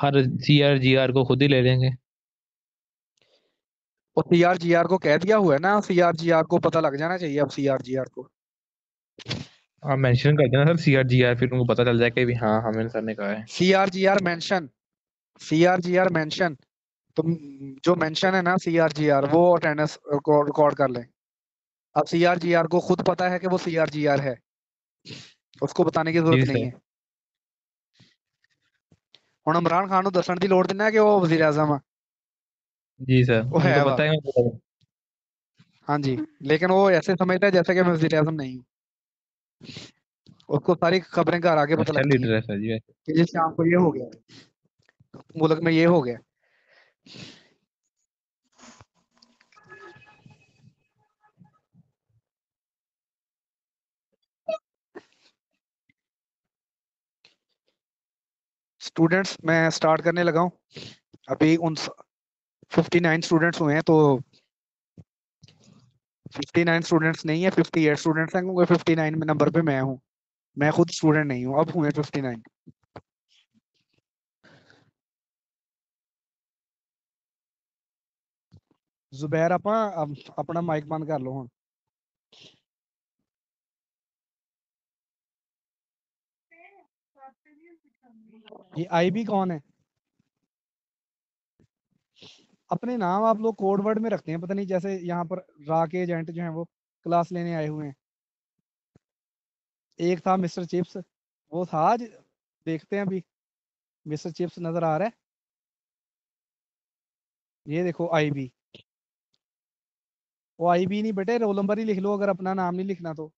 हर CR GR को खुद ही ले लेंगे। और CR GR को कह दिया हुआ है ना, CR GR को पता लग जाना चाहिए अब CR GR को। आप मेंशन कर देना सर CR GR, फिर उनको पता चल जाए कि भी हाँ हमें सर ने कहा है। CR GR mention, CR GR mention. तो जो मेंशन है ना CR GR, वो अटेंडेंस रिकॉर्ड कर लें। अब CR GR को खुद पता है कि वो CR GR है, उसको बताने की जी जरूरत नहीं सर। है। ਹੁਣ इमरान खान ਨੂੰ ਦੱਸਣ ਦੀ ਲੋੜ ਨਹੀਂ ਨਾ ਕਿ ਉਹ ਵਜ਼ੀਰ आजम ਆ। जी सर, वो उनको है वा। पता है मैं। हाँ जी। लेकिन वो ऐसे समझता है जैसे कि मैं वजीर आजम नहीं हूँ। उसको सारी खबरें घर आके पता अच्छा लगती हैं लीडर है सर जी वैसे। कि जिस शाम को ये हो गया, मुल्क में ये हो गया। स्टूडेंट्स मैं स्टार्ट करने लगा हूँ। अभी उन 59 स्टूडेंट्स हुए हैं, तो 59 स्टूडेंट्स नहीं है, 58 स्टूडेंट्स हैं, क्योंकि 59 में नंबर पे मैं हूँ। मैं खुद स्टूडेंट नहीं हूँ, अब हुए 59। जुबैर आप अपना माइक बंद कर लो। ये IB कौन है? अपने नाम आप लोग कोड वर्ड में रखते हैं, पता नहीं, जैसे यहाँ पर रा के एजेंट जो हैं वो क्लास लेने आए हुए हैं। एक था मिस्टर चिप्स, वो था आज, देखते हैं अभी। मिस्टर चिप्स नजर आ रहा है? ये देखो IB। वो IB नहीं बेटे, रोल नंबर ही लिख लो अगर अपना नाम नहीं लिखना तो।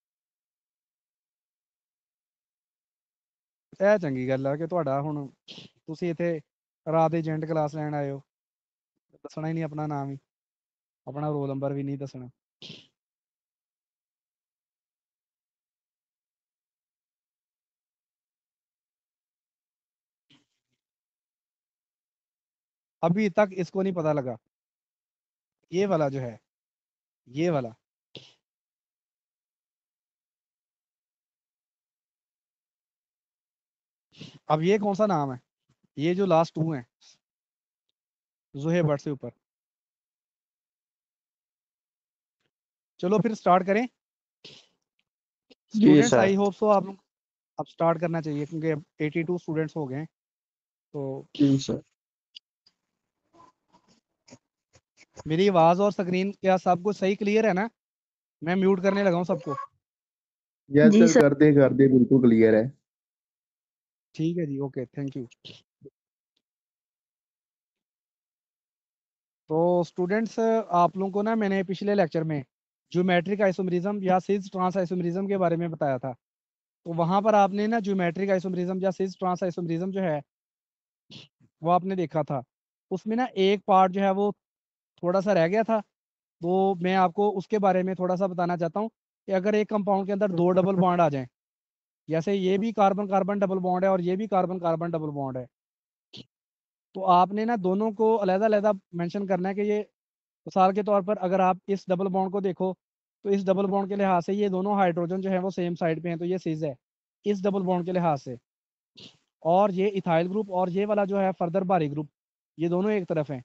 ਇਹ ਚੰਗੀ ਗੱਲ ਆ ਕਿ ਤੁਹਾਡਾ ਹੁਣ ਤੁਸੀਂ ਇੱਥੇ ਰਾਤ ਏਜੰਟ ਕਲਾਸ ਲੈਣ ਆਏ ਹੋ, ਦੱਸਣਾ ਹੀ ਨਹੀਂ ਆਪਣਾ ਨਾਮ ਹੀ, अपना रोल नंबर भी नहीं दसना। अभी तक इसको नहीं पता लगा, ये वाला जो है, ये वाला। अब ये कौन सा नाम है? ये जो लास्ट 2 है, जुहे बट से ऊपर। चलो फिर स्टार्ट करें। जी students sir. I hope so आप लोग अब स्टार्ट करना चाहिए, क्योंकि अब 82 स्टूडेंट्स हो गए हैं। तो जी सर। मेरी आवाज और स्क्रीन क्या सब कुछ सही क्लियर है ना? मैं म्यूट करने लगा हूँ सबको। यस जी सर, सर। कर दे बिल्कुल क्लियर है। ठीक है जी, ओके, थैंक यू। तो स्टूडेंट्स आप लोगों को ना मैंने पिछले लेक्चर में ज्योमेट्रिक आइसोमेरिज्म या सिज ट्रांस आइसोमेरिज्म के बारे में बताया था। तो वहां पर आपने ना ज्योमेट्रिक आइसोमेरिज्म या सिज ट्रांस आइसोमेरिज्म जो है वो आपने देखा था। उसमें ना एक पार्ट जो है वो थोड़ा सा रह गया था, तो मैं आपको उसके बारे में थोड़ा सा बताना चाहता हूँ कि अगर एक कंपाउंड के अंदर 2 डबल बॉन्ड आ जाएं, जैसे ये भी कार्बन कार्बन डबल बॉन्ड है और ये भी कार्बन कार्बन डबल बॉन्ड है, तो आपने ना दोनों को अलग-अलग मेंशन करना है कि ये, मिसाल के तौर पर अगर आप इस डबल बॉन्ड को देखो, तो इस डबल बॉन्ड के लिहाज से ये दोनों हाइड्रोजन जो है वो सेम साइड पे हैं, तो ये सिज है इस डबल बॉन्ड के लिहाज से। और ये इथाइल ग्रुप और ये वाला जो है फर्दर बारी ग्रुप, ये दोनों एक तरफ हैं।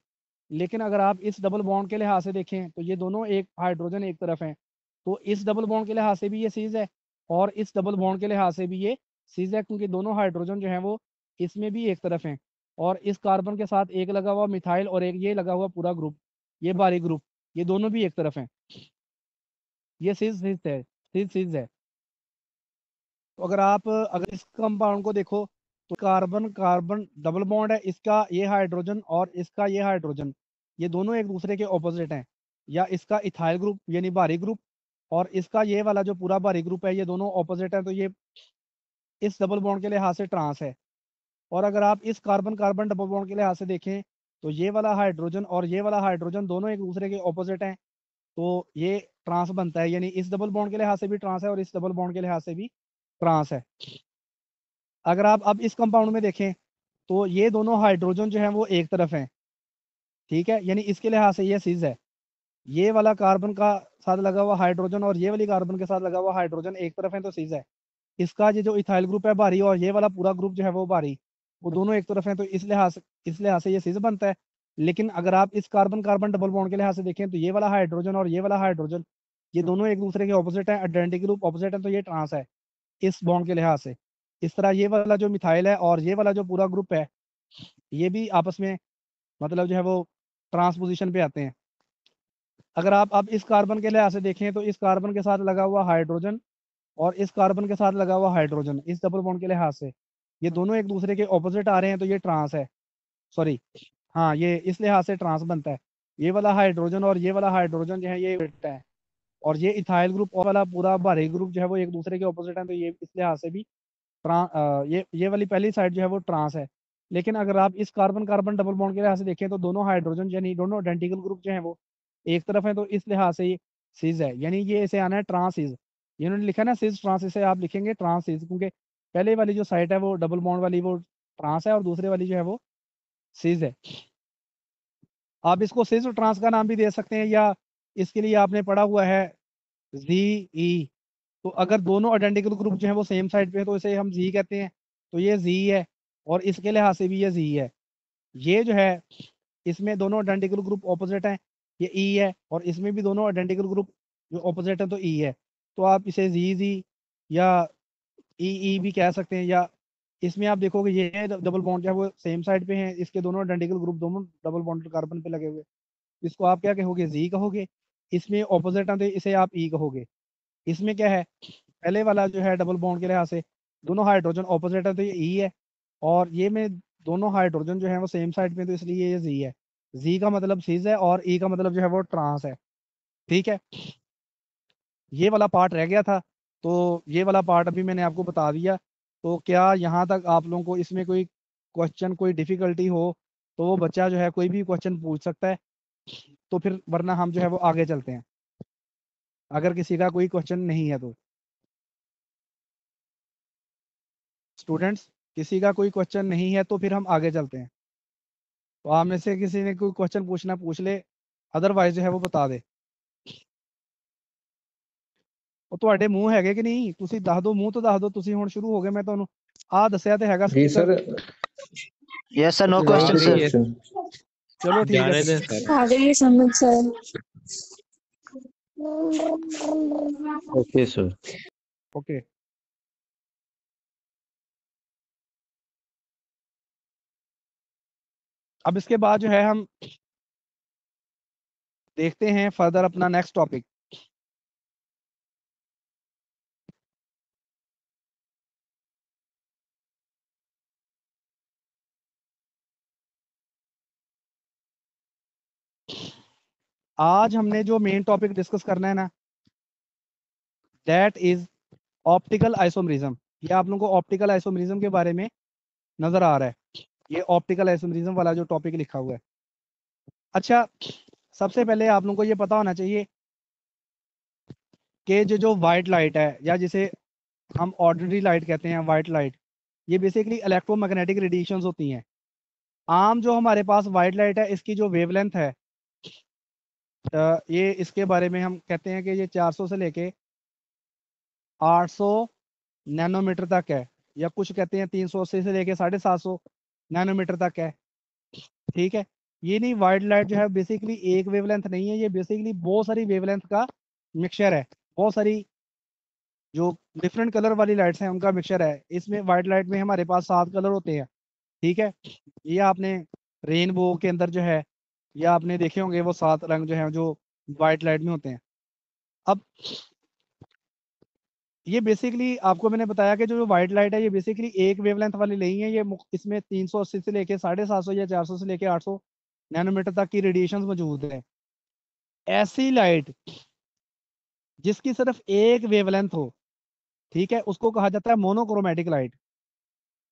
लेकिन अगर आप इस डबल बॉन्ड के लिहाज से देखें तो ये दोनों एक हाइड्रोजन एक तरफ हैं, तो इस डबल बॉन्ड के लिहाज से भी ये सीज है और इस डबल बॉन्ड के लिहाज से भी ये सीज है, क्योंकि दोनों हाइड्रोजन जो है वो इसमें भी एक तरफ हैं। और इस कार्बन के साथ एक लगा हुआ मिथाइल और एक ये लगा हुआ पूरा ग्रुप, ये बारी ग्रुप, ये दोनों भी एक तरफ हैं। ये सीज सीज है, सीज सीज है। तो अगर इस कंपाउंड को देखो, तो कार्बन कार्बन डबल बॉन्ड है, इसका ये हाइड्रोजन और इसका ये हाइड्रोजन, ये दोनों एक दूसरे के ऑपोजिट हैं। या इसका इथाइल ग्रुप यानी भारी ग्रुप और इसका ये वाला जो पूरा भारी ग्रुप है, ये दोनों ऑपोजिट है, तो ये इस डबल बॉन्ड के लिहाज से ट्रांस है। और अगर आप इस कार्बन कार्बन डबल बॉन्ड के लिहाज से देखें, तो ये वाला हाइड्रोजन और ये वाला हाइड्रोजन दोनों एक दूसरे के ऑपोजिट हैं, तो ये ट्रांस बनता है, यानी इस डबल बॉन्ड के लिहाज से भी ट्रांस है और इस डबल बॉन्ड के लिहाज से भी ट्रांस है। अगर आप अब इस कंपाउंड में देखें, तो ये दोनों हाइड्रोजन जो है वो एक तरफ हैं, ठीक है, यानी इसके लिहाज से ये सिज है। ये वाला कार्बन का साथ लगा हुआ हाइड्रोजन और ये वाली कार्बन के साथ लगा हुआ हाइड्रोजन एक तरफ है, तो सिज है। इसका ये जो इथाइल ग्रुप है भारी और ये वाला पूरा ग्रुप जो है वो भारी, वो दोनों एक तरफ है, तो इस लिहाज इस लिहाज से ये सिज बनता है। लेकिन अगर आप इस कार्बन कार्बन डबल बॉन्ड के लिहाज से देखें तो ये वाला हाइड्रोजन और ये वाला हाइड्रोजन, ये दोनों एक दूसरे के ऑपोजिट है, आइडेंटिकल ग्रुप ऑपोजिट है, तो ये ट्रांस है इस बॉन्ड के लिहाज से। इस तरह ये वाला जो मिथाइल है और ये वाला जो पूरा ग्रुप है, ये भी आपस में मतलब जो है वो ट्रांसपोजिशन पे आते हैं। अगर आप अब इस कार्बन के लिहाज से देखें तो इस कार्बन के साथ लगा हुआ हाइड्रोजन और इस कार्बन के साथ लगा हुआ हाइड्रोजन, इस डबल बॉन्ड के लिहाज से ये दोनों एक दूसरे के ऑपोजिट आ रहे हैं, तो ये ट्रांस है। सॉरी, हाँ, ये इस लिहाज से ट्रांस बनता है। ये वाला हाइड्रोजन और ये वाला हाइड्रोजन जो है ये उल्टा है, और ये इथाइल ग्रुप और वाला पूरा भारी ग्रुप जो है वो एक दूसरे के ऑपोजिट है, तो ये इस लिहाज से भी ये वाली पहली साइड जो है वो ट्रांस है। लेकिन अगर आप इस कार्बन कार्बन डबल बॉन्ड के लिहाज से देखें तो दोनों हाइड्रोजन यानी दोनों आइडेंटिकल ग्रुप जो है वो एक तरफ है, तो इस लिहाज से ये सिज है, यानी ये इसे आना है ट्रांस सिज। इन्होंने लिखा ना सिज ट्रांस, इसे आप लिखेंगे ट्रांस सिज, क्योंकि पहले वाली जो साइड है वो डबल बॉन्ड वाली वो ट्रांस है और दूसरे वाली जो है वो सिज है। आप इसको सिज ट्रांस का नाम भी दे सकते हैं, या इसके लिए आपने पढ़ा हुआ है जी ई। तो अगर दोनों आइडेंटिकल ग्रुप जो है वो सेम साइड पे है तो इसे हम जी कहते हैं, तो ये जी है, और इसके लिहाज से भी ये जी है। ये जो है इसमें दोनों आइडेंटिकल ग्रुप ऑपोजिट हैं, ये ई है, और इसमें भी दोनों आइडेंटिकल ग्रुप जो ऑपोजिट है तो ई है। तो आप इसे जी जी या ई भी कह सकते हैं, या इसमें आप देखोगे ये डबल बॉन्ड जो है वो सेम साइड पे हैं, इसके दोनों आइडेंटिकल ग्रुप दोनों डबल बॉन्ड कार्बन पे लगे हुए, इसको आप क्या कहोगे, जी कहोगे। इसमें ऑपोजिट है तो इसे आप ई कहोगे। इसमें क्या है, पहले वाला जो है डबल बॉन्ड के लिहाज से दोनों हाइड्रोजन ऑपोजिट है तो ये ई है, और ये में दोनों हाइड्रोजन जो है वो सेम साइड पे, तो इसलिए ये जी है। जी का मतलब सीज है और ई का मतलब जो है वो ट्रांस है। ठीक है, ये वाला पार्ट रह गया था, तो ये वाला पार्ट अभी मैंने आपको बता दिया। तो क्या यहाँ तक आप लोगों को इसमें कोई क्वेश्चन, कोई डिफिकल्टी हो तो वो बच्चा जो है कोई भी क्वेश्चन पूछ सकता है, तो फिर वरना हम जो है वो आगे चलते हैं, अगर किसी का कोई क्वेश्चन नहीं है तो। स्टूडेंट्स, किसी का कोई क्वेश्चन नहीं है तो फिर हम आगे चलते हैं। तो आप में से किसी ने कोई क्वेश्चन पूछना पूछ ले, अदरवाइज जो है वो बता दे। ਉਹ ਤੁਹਾਡੇ ਮੂੰਹ ਹੈਗੇ ਕਿ ਨਹੀਂ, ਤੁਸੀਂ ਦੱਸ ਦਿਓ, ਮੂੰਹ ਤੋਂ ਦੱਸ ਦਿਓ, ਤੁਸੀਂ ਹੁਣ ਸ਼ੁਰੂ ਹੋ ਗਏ, ਮੈਂ ਤੁਹਾਨੂੰ ਆ ਦੱਸਿਆ ਤੇ ਹੈਗਾ जी speaker. Sir, Yes sir, no no question sir. ये question. चलो ठीक है जाने फिर। दें सर। आगे समझ सर। Okay sir. ओके, अब इसके बाद जो है हम देखते हैं फर्दर अपना नेक्स्ट टॉपिक। आज हमने जो मेन टॉपिक डिस्कस करना है ना, दैट इज ऑप्टिकल आइसोमरिज्म। ये आप लोगों को ऑप्टिकल आइसोमरिज्म के बारे में नजर आ रहा है, ये ऑप्टिकल आइसोमरिज्म वाला जो टॉपिक लिखा हुआ है। अच्छा, सबसे पहले आप लोगों को ये पता होना चाहिए कि जो वाइट लाइट है, या जिसे हम ऑर्डिनरी लाइट कहते हैं, वाइट लाइट, ये बेसिकली इलेक्ट्रोमैग्नेटिक रेडिएशंस होती हैं। आम जो हमारे पास वाइट लाइट है, इसकी जो वेवलेंथ है, ये इसके बारे में हम कहते हैं कि ये 400 से लेके 800 नैनोमीटर तक है, या कुछ कहते हैं 380 से लेके 750 नैनोमीटर तक है। ठीक है, ये नहीं, वाइट लाइट जो है बेसिकली एक वेवलेंथ नहीं है, ये बेसिकली बहुत सारी वेवलेंथ का मिक्सचर है, बहुत सारी जो डिफरेंट कलर वाली लाइट्स हैं उनका मिक्सचर है। इसमें वाइट लाइट में हमारे पास 7 कलर होते हैं। ठीक है, ये आपने रेनबो के अंदर जो है, या आपने देखे होंगे वो 7 रंग जो है जो वाइट लाइट में होते हैं। अब ये बेसिकली आपको मैंने बताया कि जो वाइट लाइट है ये बेसिकली एक वेवलेंथ वाली नहीं है, ये इसमें 380 से लेके 750 या 400 से लेके 800 नैनोमीटर तक की रेडिएशन मौजूद है। ऐसी लाइट जिसकी सिर्फ एक वेवलेंथ हो, ठीक है, उसको कहा जाता है मोनोक्रोमेटिक लाइट।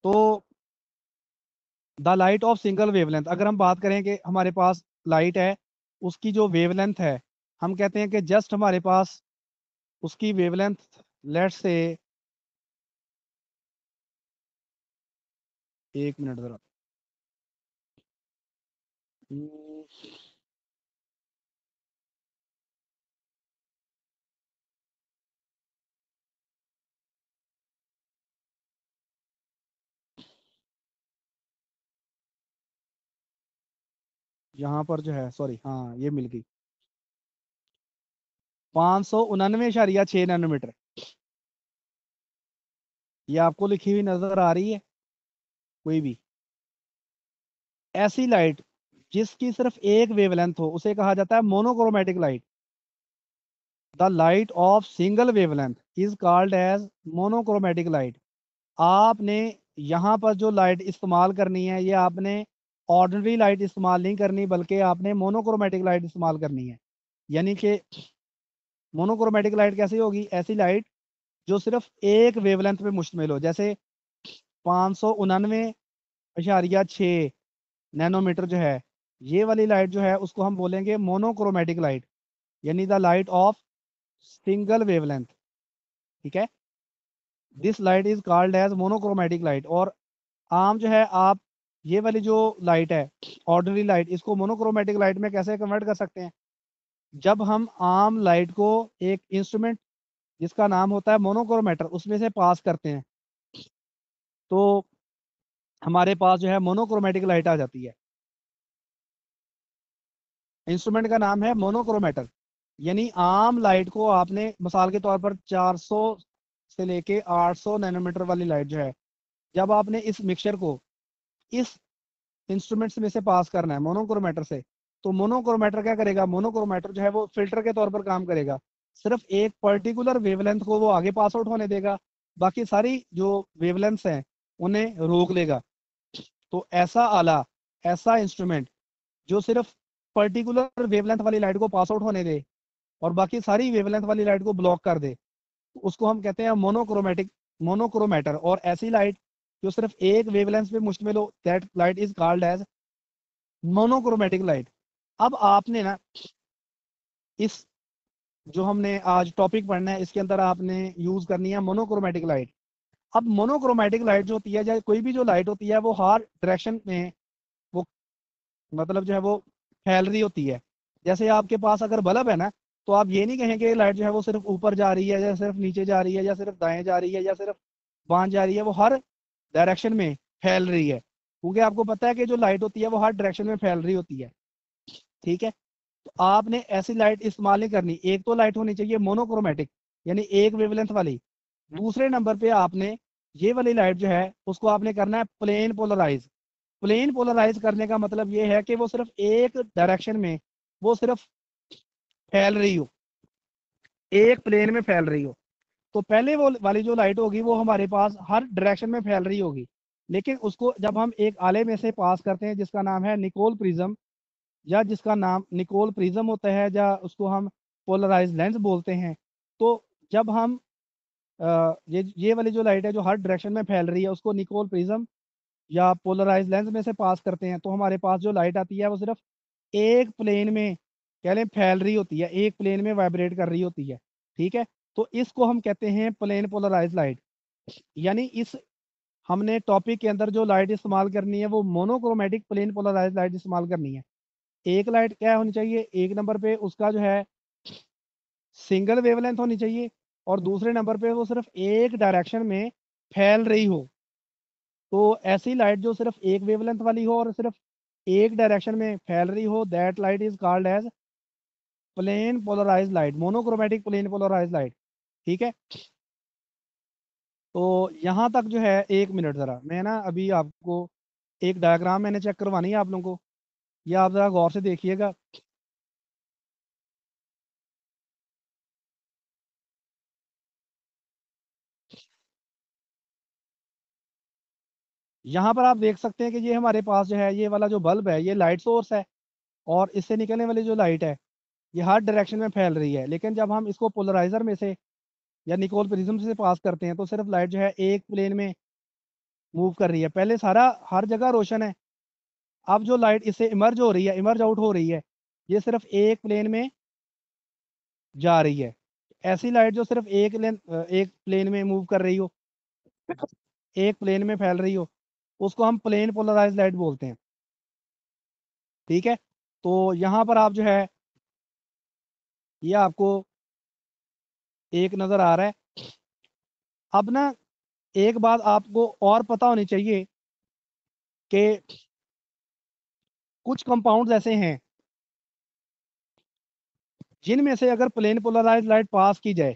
तो the light of single wavelength, अगर हम बात करें कि हमारे पास लाइट है, उसकी जो वेवलेंथ है, हम कहते हैं कि जस्ट हमारे पास उसकी वेवलेंथ, लेट्स से, एक मिनट जरा, यहाँ पर जो है, सॉरी, हाँ ये मिल गई, 599.6 नैनोमीटर। ये आपको लिखी हुई नजर आ रही है कोई भी? ऐसी लाइट जिसकी सिर्फ एक वेवलेंथ हो उसे कहा जाता है monochromatic light. The light of single wavelength is called as monochromatic light. आपने यहाँ पर जो लाइट इस्तेमाल करनी है, ये आपने ऑर्डिनरी लाइट इस्तेमाल नहीं करनी, बल्कि आपने मोनोक्रोमेटिक लाइट इस्तेमाल करनी है। यानी कि मोनोक्रोमेटिक लाइट कैसी होगी? ऐसी लाइट जो सिर्फ एक वेवलेंथ पे मुश्तमिल हो, जैसे 599.6 नैनोमीटर जो है, ये वाली लाइट जो है उसको हम बोलेंगे मोनोक्रोमेटिक लाइट, यानी the light of single wavelength. ठीक है, this light is called as monochromatic light. और आम जो है, आप ये वाली जो लाइट है ऑर्डिनरी लाइट, इसको मोनोक्रोमेटिक लाइट में कैसे कन्वर्ट कर सकते हैं? जब हम आम लाइट को एक इंस्ट्रूमेंट जिसका नाम होता है मोनोक्रोमेटर उसमें से पास करते हैं, तो हमारे पास जो है मोनोक्रोमेटिक लाइट आ जाती है। इंस्ट्रूमेंट का नाम है मोनोक्रोमेटर। यानी आम लाइट को आपने मिसाल के तौर पर 400 से लेके 800 नैनोमीटर वाली लाइट जो है, जब आपने इस मिक्सचर को इस इंस्ट्रूमेंट्स में से पास करना है मोनोक्रोमेटर से, तो मोनोक्रोमेटर क्या करेगा? मोनोक्रोमेटर जो है वो फिल्टर के तौर पर काम करेगा। सिर्फ एक पर्टिकुलर वेवलेंथ को वो आगे पास आउट होने देगा, बाकी सारी जो वेवलेंथ्स हैं उन्हें रोक लेगा। तो ऐसा आला, ऐसा इंस्ट्रूमेंट जो सिर्फ पर्टिकुलर वेवलेंथ वाली लाइट को पास आउट होने दे और बाकी सारी वेवलेंथ वाली लाइट को ब्लॉक कर दे, उसको हम कहते हैं मोनोक्रोमेटर। और ऐसी लाइट जो सिर्फ एक वेवलेंथ पे मुश्तमिल हो, that light is called as monochromatic light. अब आपने ना इस जो हमने आज टॉपिक पढ़ना है, इसके अंदर आपने यूज करनी है मोनोक्रोमेटिक लाइट। अब मोनोक्रोमेटिक लाइट जो होती है, या कोई भी जो लाइट होती है, वो हर डायरेक्शन में वो मतलब जो है वो फैल रही होती है। जैसे आपके पास अगर बल्ब है ना, तो आप ये नहीं कहेंगे लाइट जो है वो सिर्फ ऊपर जा रही है, या सिर्फ नीचे जा रही है, या सिर्फ दाएं जा रही है, या सिर्फ बाएं जा रही है। वो हर डायरेक्शन में फैल रही है, क्योंकि आपको पता है कि जो लाइट होती है वो हर डायरेक्शन में फैल रही होती है। ठीक है, तो आपने ऐसी लाइट इस्तेमाल नहीं करनी। एक तो लाइट होनी चाहिए मोनोक्रोमेटिक, यानी एक वेवलेंथ वाली। दूसरे नंबर पे आपने ये वाली लाइट जो है उसको आपने करना है प्लेन पोलराइज। प्लेन पोलराइज करने का मतलब ये है कि वो सिर्फ एक डायरेक्शन में वो सिर्फ फैल रही हो, एक प्लेन में फैल रही हो। तो पहले वो वाली जो लाइट होगी वो हमारे पास हर डायरेक्शन में फैल रही होगी, लेकिन उसको जब हम एक आले में से पास करते हैं जिसका नाम है निकोल प्रिज्म, या जिसका नाम निकोल प्रिज्म होता है, या उसको हम पोलराइज लेंस बोलते हैं। तो जब हम ये वाली जो लाइट है जो हर डायरेक्शन में फैल रही है उसको निकोल प्रिज्म या पोलराइज लेंस में से पास करते हैं, तो हमारे पास जो लाइट आती है वो सिर्फ एक प्लेन में, कह लें, फैल रही होती है, एक प्लेन में वाइब्रेट कर रही होती है। ठीक है, तो इसको हम कहते हैं प्लेन पोलराइज लाइट। यानी इस हमने टॉपिक के अंदर जो लाइट इस्तेमाल करनी है वो मोनोक्रोमेटिक प्लेन पोलराइज लाइट इस्तेमाल करनी है। एक लाइट क्या होनी चाहिए? एक नंबर पे उसका जो है सिंगल वेवलेंथ होनी चाहिए, और दूसरे नंबर पे वो सिर्फ एक डायरेक्शन में फैल रही हो। तो ऐसी लाइट जो सिर्फ एक वेवलेंथ वाली हो और सिर्फ एक डायरेक्शन में फैल रही हो, that light is called as plane polarise light, monochromatic plane polarise light. ठीक है, तो यहाँ तक जो है, एक मिनट ज़रा मैं ना अभी आपको एक डायग्राम मैंने चेक करवानी है आप लोगों को, ये आप ज़रा गौर से देखिएगा। यहाँ पर आप देख सकते हैं कि ये हमारे पास जो है ये वाला जो बल्ब है ये लाइट सोर्स है, और इससे निकलने वाली जो लाइट है ये हर डायरेक्शन में फैल रही है। लेकिन जब हम इसको पोलराइजर में से या निकोल प्रिज्म से पास करते हैं, तो सिर्फ लाइट जो है एक प्लेन में मूव कर रही है। पहले सारा हर जगह रोशन है, अब जो लाइट इससे इमर्ज हो रही है, इमर्ज आउट हो रही है, ये सिर्फ एक प्लेन में जा रही है। ऐसी लाइट जो सिर्फ एक प्लेन में मूव कर रही हो, एक प्लेन में फैल रही हो, उसको हम प्लेन पोलराइज लाइट बोलते हैं। ठीक है, तो यहाँ पर आप जो है ये आपको एक नज़र आ रहा है। अब ना एक बात आपको और पता होनी चाहिए कि कुछ कंपाउंड्स ऐसे हैं जिनमें से अगर प्लेन पोलराइज लाइट पास की जाए,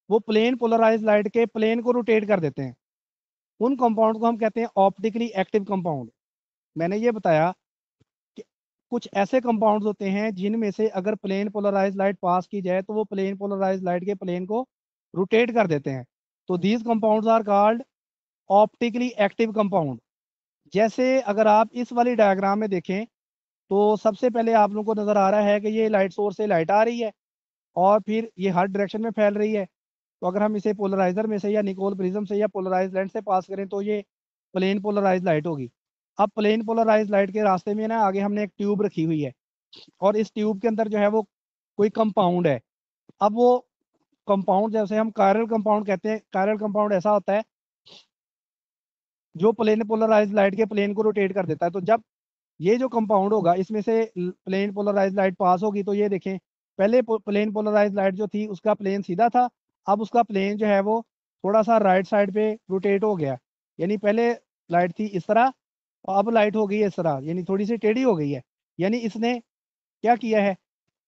वो प्लेन पोलराइज लाइट के प्लेन को रोटेट कर देते हैं। उन कंपाउंड को हम कहते हैं ऑप्टिकली एक्टिव कंपाउंड। मैंने ये बताया कि कुछ ऐसे कंपाउंड्स होते हैं जिनमें से अगर प्लेन पोलराइज लाइट पास की जाए तो वो प्लेन पोलराइज लाइट के प्लेन को रोटेट कर देते हैं। तो these compounds are called optically active compound. जैसे अगर आप इस वाली डायग्राम में देखें तो सबसे पहले आप लोगों को नज़र आ रहा है कि ये लाइट सोर्स से लाइट आ रही है और फिर ये हर डायरेक्शन में फैल रही है। तो अगर हम इसे पोलराइजर में से या निकोल प्रिज्म से या पोलराइज लेंस से पास करें तो ये प्लेन पोलराइज लाइट होगी। अब प्लेन पोलराइज लाइट के रास्ते में ना आगे हमने एक ट्यूब रखी हुई है और इस ट्यूब के अंदर जो है वो कोई कंपाउंड है। अब वो कंपाउंड जैसे हम कायरल कंपाउंड कहते हैं, कायरल कंपाउंड ऐसा होता है जो प्लेन पोलराइज लाइट के प्लेन को रोटेट कर देता है। तो जब ये जो कंपाउंड होगा इसमें से प्लेन पोलराइज लाइट पास होगी तो ये देखें पहले प्लेन पोलराइज लाइट जो थी उसका प्लेन सीधा था, अब उसका प्लेन जो है वो थोड़ा सा राइट साइड पे रोटेट हो गया। यानी पहले लाइट थी इस तरह और अब लाइट हो गई है इस तरह, यानी थोड़ी सी टेढ़ी हो गई है। यानी इसने क्या किया है,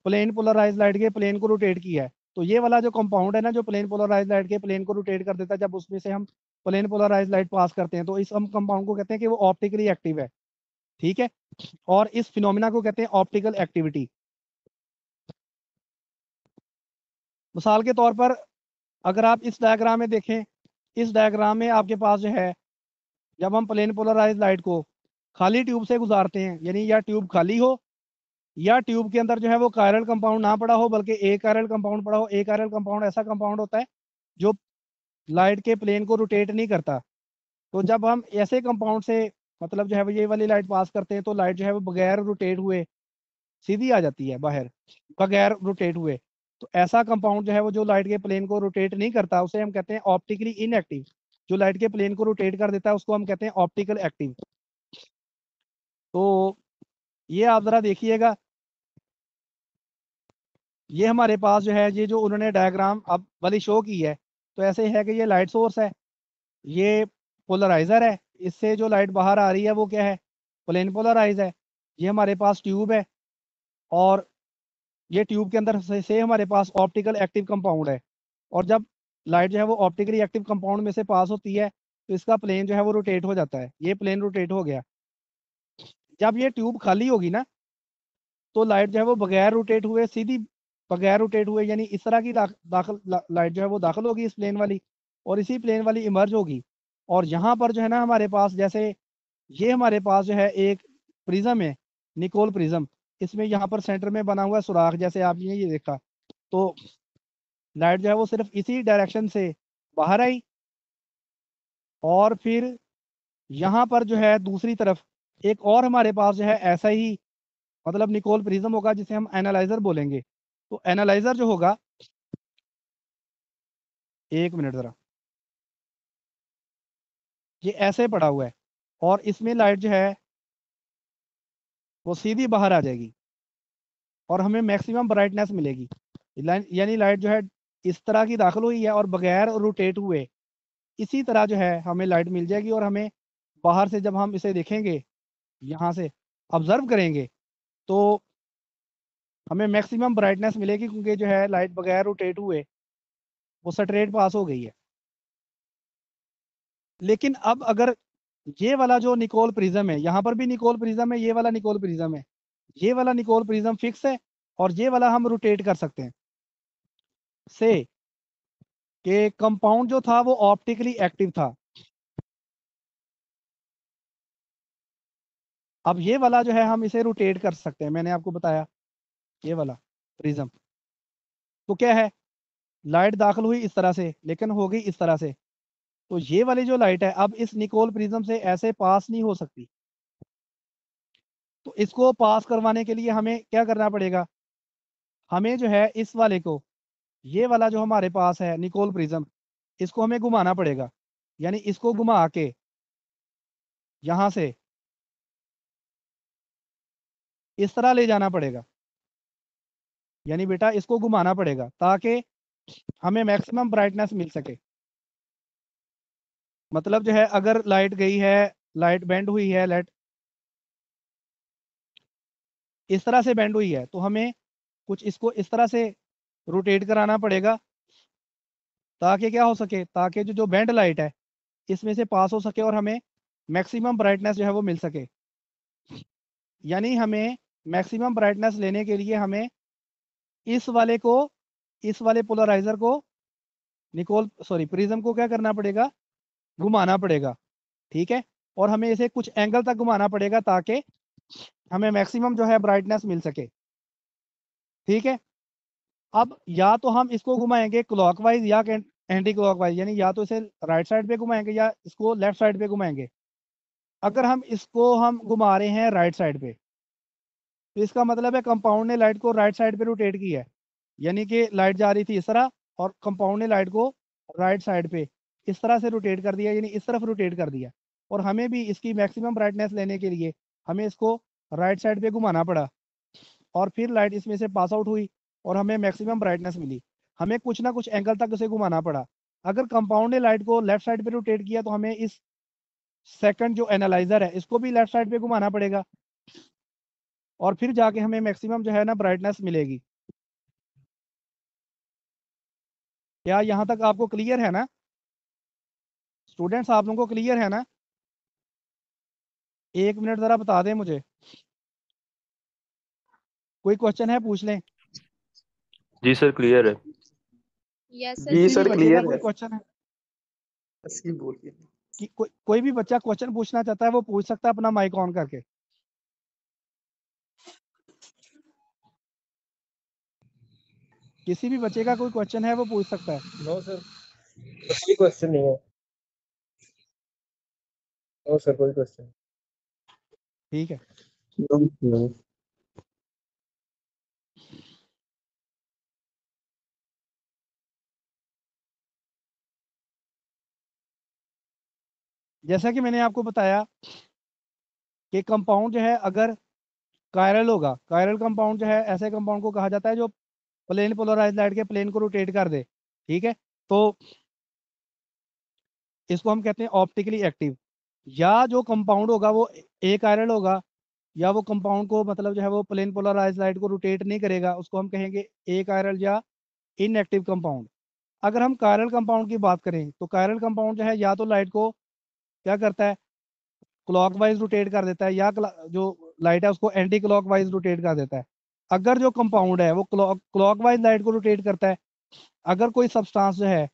प्लेन पोलराइज लाइट के प्लेन को रोटेट किया है। तो ये वाला जो कंपाउंड है ना जो प्लेन पोलराइज लाइट के प्लेन को रोटेट कर देता है, जब उसमें से हम प्लेन पोलराइज लाइट पास करते हैं तो इस हम कंपाउंड को कहते हैं कि वो ऑप्टिकली एक्टिव है। ठीक है, और इस फिनोमिना को कहते हैं ऑप्टिकल एक्टिविटी। मिसाल के तौर पर अगर आप इस डायग्राम में देखें, इस डायग्राम में आपके पास जो है जब हम प्लेन पोलराइज लाइट को खाली ट्यूब से गुजारते हैं, यानी या ट्यूब खाली हो या ट्यूब के अंदर जो है वो कायरल कंपाउंड ना पड़ा हो बल्कि एक कायरल कंपाउंड पड़ा हो। एक कायरल कंपाउंड ऐसा कंपाउंड होता है जो लाइट के प्लेन को रोटेट नहीं करता। तो जब हम ऐसे कंपाउंड से मतलब जो है वो ये वाली लाइट पास करते हैं तो लाइट जो है वो बगैर रोटेट हुए सीधी आ जाती है बाहर, बगैर रोटेट हुए। तो ऐसा कंपाउंड जो है वो जो लाइट के प्लेन को रोटेट नहीं करता उसे हम कहते हैं ऑप्टिकली इनएक्टिव। जो लाइट के प्लेन को रोटेट कर देता है उसको हम कहते हैं ऑप्टिकल एक्टिव। तो ये आप ज़रा देखिएगा, ये हमारे पास जो है ये जो उन्होंने डायग्राम अब वाली शो की है तो ऐसे है कि ये लाइट सोर्स है, ये पोलराइज़र है, इससे जो लाइट बाहर आ रही है वो क्या है, प्लेन पोलराइज है। ये हमारे पास ट्यूब है और ये ट्यूब के अंदर से हमारे पास ऑप्टिकल एक्टिव कंपाउंड है। और जब लाइट जो है वो ऑप्टिकली एक्टिव कंपाउंड में से पास होती है तो इसका प्लेन जो है वो रोटेट हो जाता है। ये प्लेन रोटेट हो गया। जब ये ट्यूब खाली होगी ना तो लाइट जो है वो बगैर रोटेट हुए सीधी बगैर रोटेट हुए यानी इस तरह की दाखिल लाइट जो है वो दाखिल होगी इस प्लेन वाली और इसी प्लेन वाली इमर्ज होगी। और यहाँ पर जो है ना हमारे पास जैसे ये हमारे पास जो है एक प्रिज्म है, निकोल प्रिज्म। इसमें यहाँ पर सेंटर में बना हुआ है सुराख, जैसे आपने ये देखा। तो लाइट जो है वो सिर्फ इसी डायरेक्शन से बाहर आई और फिर यहाँ पर जो है दूसरी तरफ एक और हमारे पास जो है ऐसा ही मतलब निकोल प्रिज्म होगा जिसे हम एनालाइजर बोलेंगे। तो एनालाइजर जो होगा, एक मिनट ज़रा, ये ऐसे पड़ा हुआ है और इसमें लाइट जो है वो सीधी बाहर आ जाएगी और हमें मैक्सिमम ब्राइटनेस मिलेगी। यानी लाइट जो है इस तरह की दाखिल हुई है और बगैर रोटेट हुए इसी तरह जो है हमें लाइट मिल जाएगी। और हमें बाहर से जब हम इसे देखेंगे, यहाँ से ऑब्जर्व करेंगे तो हमें मैक्सिमम ब्राइटनेस मिलेगी क्योंकि जो है लाइट बगैर रोटेट हुए वो स्ट्रेट पास हो गई है। लेकिन अब अगर ये वाला जो निकोल प्रिज्म है, यहाँ पर भी निकोल प्रिज्म है, ये वाला निकोल प्रिज्म है, ये वाला निकोल प्रिज्म फिक्स है और ये वाला हम रोटेट कर सकते हैं से कि कंपाउंड जो था वो ऑप्टिकली एक्टिव था। अब ये वाला जो है हम इसे रोटेट कर सकते हैं, मैंने आपको बताया ये वाला प्रिज्म। तो क्या है, लाइट दाखिल हुई इस तरह से लेकिन हो गई इस तरह से। तो ये वाली जो लाइट है अब इस निकोल प्रिज्म से ऐसे पास नहीं हो सकती। तो इसको पास करवाने के लिए हमें क्या करना पड़ेगा, हमें जो है इस वाले को, ये वाला जो हमारे पास है निकोल प्रिज्म, इसको हमें घुमाना पड़ेगा। यानी इसको घुमा के यहाँ से इस तरह ले जाना पड़ेगा। यानी बेटा इसको घुमाना पड़ेगा ताकि हमें मैक्सिमम ब्राइटनेस मिल सके। मतलब जो है अगर लाइट गई है, लाइट बेंड हुई है, लाइट इस तरह से बेंड हुई है, तो हमें कुछ इसको इस तरह से रोटेट कराना पड़ेगा ताकि क्या हो सके, ताकि जो बेंड लाइट है इसमें से पास हो सके और हमें मैक्सिमम ब्राइटनेस जो है वो मिल सके। यानी हमें मैक्सिमम ब्राइटनेस लेने के लिए हमें इस वाले पोलराइजर को प्रिज्म को क्या करना पड़ेगा, घुमाना पड़ेगा। ठीक है, और हमें इसे कुछ एंगल तक घुमाना पड़ेगा ताकि हमें मैक्सिमम जो है ब्राइटनेस मिल सके। ठीक है, अब या तो हम इसको घुमाएंगे क्लॉकवाइज या एंटी क्लॉकवाइज, यानी या तो इसे राइट साइड पे घुमाएंगे या इसको लेफ्ट साइड पे घुमाएंगे। अगर हम इसको घुमा रहे हैं राइट साइड पे, तो इसका मतलब है कंपाउंड ने लाइट को राइट साइड पे रोटेट किया है, यानी कि लाइट जा रही थी इस तरह और कंपाउंड ने लाइट को राइट साइड पे इस तरह से रोटेट कर दिया, यानी इस तरफ रोटेट कर दिया। और हमें भी इसकी मैक्सिमम ब्राइटनेस लेने के लिए हमें इसको राइट साइड पे घुमाना पड़ा और फिर लाइट इसमें से पास आउट हुई और हमें मैक्सिमम ब्राइटनेस मिली। हमें कुछ ना कुछ एंगल तक उसे घुमाना पड़ा। अगर कंपाउंड ने लाइट को लेफ्ट साइड पे रोटेट किया तो हमें इस सेकंड जो एनालाइजर है इसको भी लेफ्ट साइड पे घुमाना पड़ेगा और फिर जाके हमें मैक्सिमम जो है ना ब्राइटनेस मिलेगी। क्या यहाँ तक आपको क्लियर है ना स्टूडेंट्स? आप लोगों को क्लियर है ना? 1 मिनट जरा बता दें मुझे, कोई क्वेश्चन है पूछ लें। जी सर क्लियर है। यस सर किसी भी सर, बच्चे का क्लियर कोई है। क्वेश्चन है असली बोलिए। कि कोई भी बच्चा क्वेश्चन पूछना चाहता है वो पूछ सकता है अपना माइक ऑन करके। किसी भी बच्चे का कोई क्वेश्चन है वो पूछ सकता है। नो सर, कोई क्वेश्चन नहीं है। नो सर, कोई क्वेश्चन। ठीक है, No. जैसा कि मैंने आपको बताया कि कंपाउंड जो है अगर कायरल होगा, कायरल कंपाउंड जो है ऐसे कंपाउंड को कहा जाता है जो प्लेन पोलराइज लाइट के प्लेन को रोटेट कर दे। ठीक है, तो इसको हम कहते हैं ऑप्टिकली एक्टिव। या जो कंपाउंड होगा वो ए कायरल होगा, या वो कंपाउंड को मतलब जो है वो प्लेन पोलराइज लाइट को रोटेट नहीं करेगा, उसको हम कहेंगे ए कायरल या इनएक्टिव कंपाउंड। अगर हम कायरल कंपाउंड की बात करें तो कायरल कंपाउंड जो है या तो लाइट को क्या करता है, क्लॉकवाइज रोटेट कर देता है, या जो लाइट है उसको एंटी क्लॉकवाइज रोटेट कर देता है। अगर जो कंपाउंड है वो क्लॉकवाइज लाइट को रोटेट करता है, अगर कोई सब्सटेंस जो है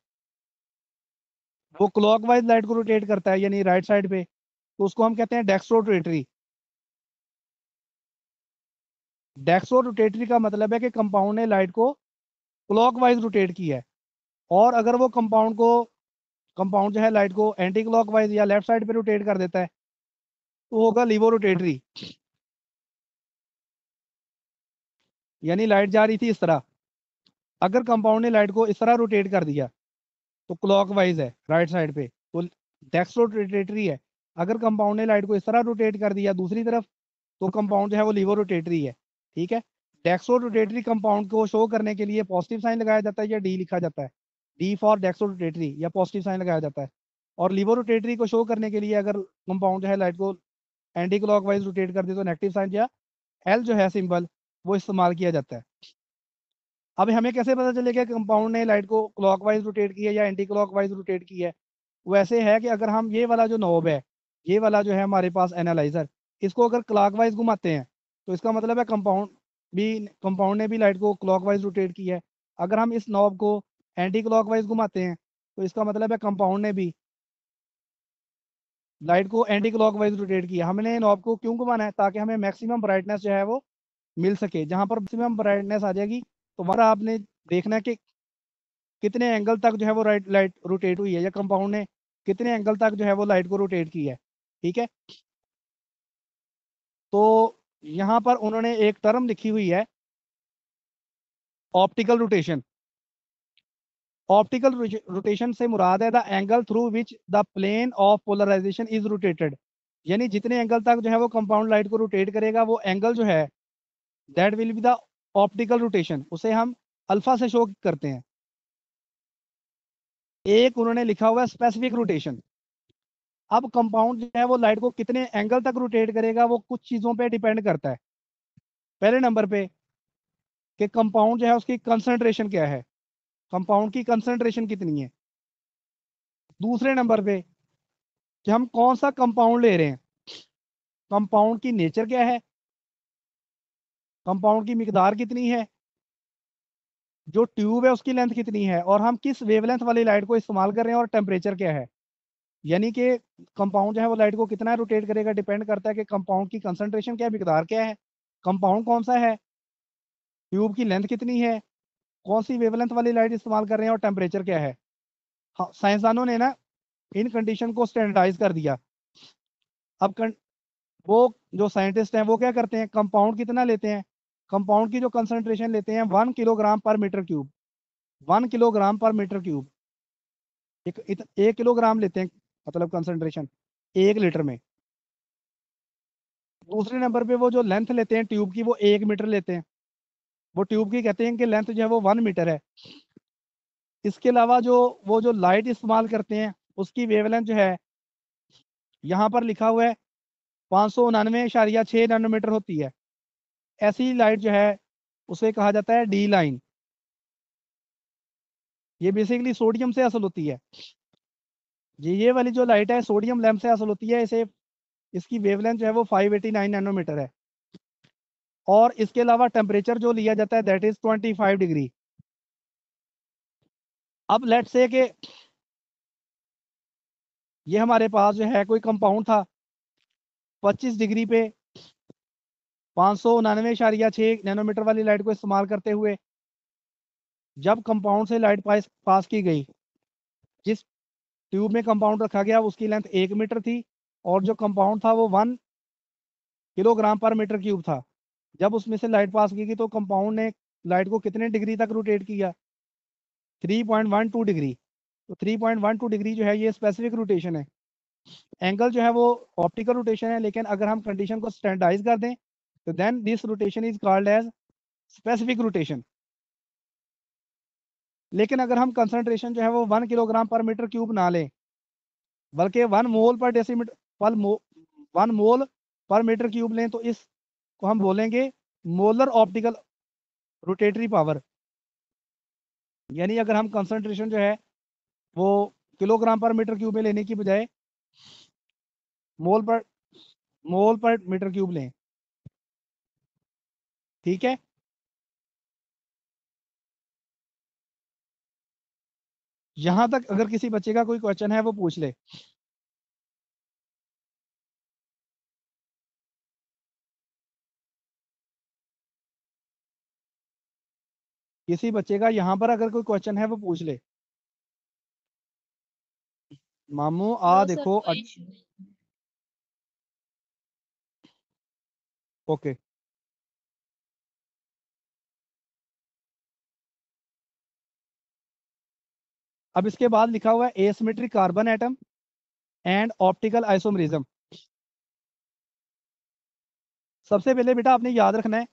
वो क्लॉकवाइज लाइट को रोटेट करता है यानी राइट साइड पे, तो उसको हम कहते हैं डेक्स्ट्रोरोटेटरी। डेक्स्ट्रोरोटेटरी का मतलब है कि कंपाउंड ने लाइट को क्लॉकवाइज रोटेट किया है। और अगर वो कंपाउंड जो है लाइट को एंटी क्लॉकवाइज या लेफ्ट साइड पे रोटेट कर देता है तो होगा लीवो रोटेटरी। यानी लाइट जा रही थी इस तरह, अगर कंपाउंड ने लाइट को इस तरह रोटेट कर दिया तो क्लॉकवाइज है राइट साइड पे, तो डेक्स्ट्रोरोटेटरी है। अगर कंपाउंड ने लाइट को इस तरह रोटेट कर दिया दूसरी तरफ तो कंपाउंड जो है वो लीवो रोटेटरी है। ठीक है, डेक्स्ट्रोरोटेटरी कंपाउंड को शो करने के लिए पॉजिटिव साइन लगाया जाता है या डी लिखा जाता है, डी फॉर डेक्स्ट्रोरोटेटरी, या पॉजिटिव साइन लगाया जाता है। और लीवो रोटेटरी को शो करने के लिए अगर कंपाउंड जो है लाइट को एंटी क्लॉकवाइज रोटेट कर दे तो नेगेटिव साइन या एल जो है सिंबल वो इस्तेमाल किया जाता है। अब हमें कैसे पता चलेगा कि कंपाउंड ने लाइट को क्लॉकवाइज रोटेट किया या एंटी क्लॉकवाइज रोटेट किया है? वैसे है कि अगर हम ये वाला जो नॉब है, ये वाला जो है हमारे पास एनालाइजर, इसको अगर क्लॉकवाइज घुमाते हैं तो इसका मतलब है कंपाउंड ने भी लाइट को क्लॉकवाइज रोटेट किया है। अगर हम इस नॉब को एंटी क्लॉकवाइज घुमाते हैं तो इसका मतलब है कंपाउंड ने भी लाइट को एंटी क्लॉकवाइज रोटेट किया। हमने नॉब को क्यों घुमाना है? ताकि हमें मैक्सिमम ब्राइटनेस जो है वो मिल सके। जहां पर मैक्सिमम ब्राइटनेस आ जाएगी तो वहां आपने देखना है कि कितने एंगल तक जो है वो लाइट रोटेट हुई है, या कंपाउंड ने कितने एंगल तक जो है वो लाइट को रोटेट किया है। ठीक है, तो यहाँ पर उन्होंने एक टर्म लिखी हुई है ऑप्टिकल रोटेशन। ऑप्टिकल रोटेशन से मुराद है the angle through which the plane of polarisation is rotated. यानी जितने एंगल तक जो है वो कंपाउंड लाइट को रोटेट करेगा वो एंगल जो है that will be the optical rotation, उसे हम अल्फा से शो करते हैं। एक उन्होंने लिखा हुआ है स्पेसिफिक रोटेशन। अब कंपाउंड जो है वो लाइट को कितने एंगल तक रोटेट करेगा वो कुछ चीज़ों पे डिपेंड करता है। पहले नंबर पे कि कंपाउंड जो है उसकी कंसंट्रेशन क्या है, कंपाउंड की कंसंट्रेशन कितनी है। दूसरे नंबर पे कि हम कौन सा कंपाउंड ले रहे हैं, कंपाउंड की नेचर क्या है, कंपाउंड की मिकदार कितनी है, जो ट्यूब है उसकी लेंथ कितनी है, और हम किस वेवलेंथ वाली लाइट को इस्तेमाल कर रहे हैं, और टेम्परेचर क्या है। यानी कि कंपाउंड जो है वो लाइट को कितना रोटेट करेगा, डिपेंड करता है कि कंपाउंड की कंसंट्रेशन क्या है, मिकदार क्या है, कंपाउंड कौन सा है, ट्यूब की लेंथ कितनी है, कौन सी वेवलेंथ वाली लाइट इस्तेमाल कर रहे हैं, और टेम्परेचर क्या है। हाँ, साइंसदानों ने ना इन कंडीशन को स्टैंडर्डाइज कर दिया। अब वो जो साइंटिस्ट हैं वो क्या करते हैं, कंपाउंड कितना लेते हैं, कंपाउंड की जो कंसंट्रेशन लेते हैं 1 किलोग्राम पर मीटर क्यूब, 1 किलोग्राम पर मीटर क्यूब, 1 किलोग्राम लेते हैं मतलब कंसंट्रेशन 1 लीटर में। दूसरे नंबर पे वो जो लेंथ लेते हैं ट्यूब की वो 1 मीटर लेते हैं, वो ट्यूब की कहते हैं कि लेंथ जो है वो 1 मीटर है। इसके अलावा जो वो जो लाइट इस्तेमाल करते हैं उसकी वेवलेंथ जो है यहाँ पर लिखा हुआ है 599.6 नैनोमीटर होती है। ऐसी लाइट जो है उसे कहा जाता है डी लाइन। ये बेसिकली सोडियम से हासिल होती है, ये वाली जो लाइट है सोडियम लैंप से हासिल होती है। इसे इसकी वेवलेंथ जो है वो 589 नैनोमीटर है। और इसके अलावा टेम्परेचर जो लिया जाता है दैट इज 25 डिग्री। अब लेट से कि ये हमारे पास जो है कोई कंपाउंड था 25 डिग्री पे 599.6 नैनोमीटर वाली लाइट को इस्तेमाल करते हुए जब कंपाउंड से लाइट पास की गई, जिस ट्यूब में कंपाउंड रखा गया उसकी लेंथ 1 मीटर थी और जो कंपाउंड था वो 1 किलोग्राम पर मीटर क्यूब था। जब उसमें से लाइट पास की गई तो कंपाउंड ने लाइट को कितने डिग्री तक रोटेट किया, 3.12 डिग्री। तो 3.12 डिग्री जो है ये स्पेसिफिक रोटेशन है। एंगल जो है वो ऑप्टिकल रोटेशन है, लेकिन अगर हम कंडीशन को स्टैंडर्डाइज कर दें तो then this rotation is called as specific rotation. लेकिन अगर हम कंसंट्रेशन जो है वो 1 किलोग्राम पर मीटर क्यूब ना लें बल्कि 1 मोल पर डेसीमीटर पर 1 मोल पर मीटर क्यूब लें तो इसको हम बोलेंगे मोलर ऑप्टिकल रोटेटरी पावर। यानी अगर हम कंसंट्रेशन जो है वो किलोग्राम पर मीटर क्यूब में लेने की बजाय मोल पर मीटर क्यूब लें, ठीक है। यहां तक अगर किसी बच्चे का कोई क्वेश्चन है वो पूछ ले। किसी बच्चे का यहां पर अगर कोई क्वेश्चन है वो पूछ ले। मामू नो सर देखो कोई इशू नहीं। ओके। अब इसके बाद लिखा हुआ है asymmetric carbon atom and optical isomerism. सबसे पहले बेटा आपने याद रखना है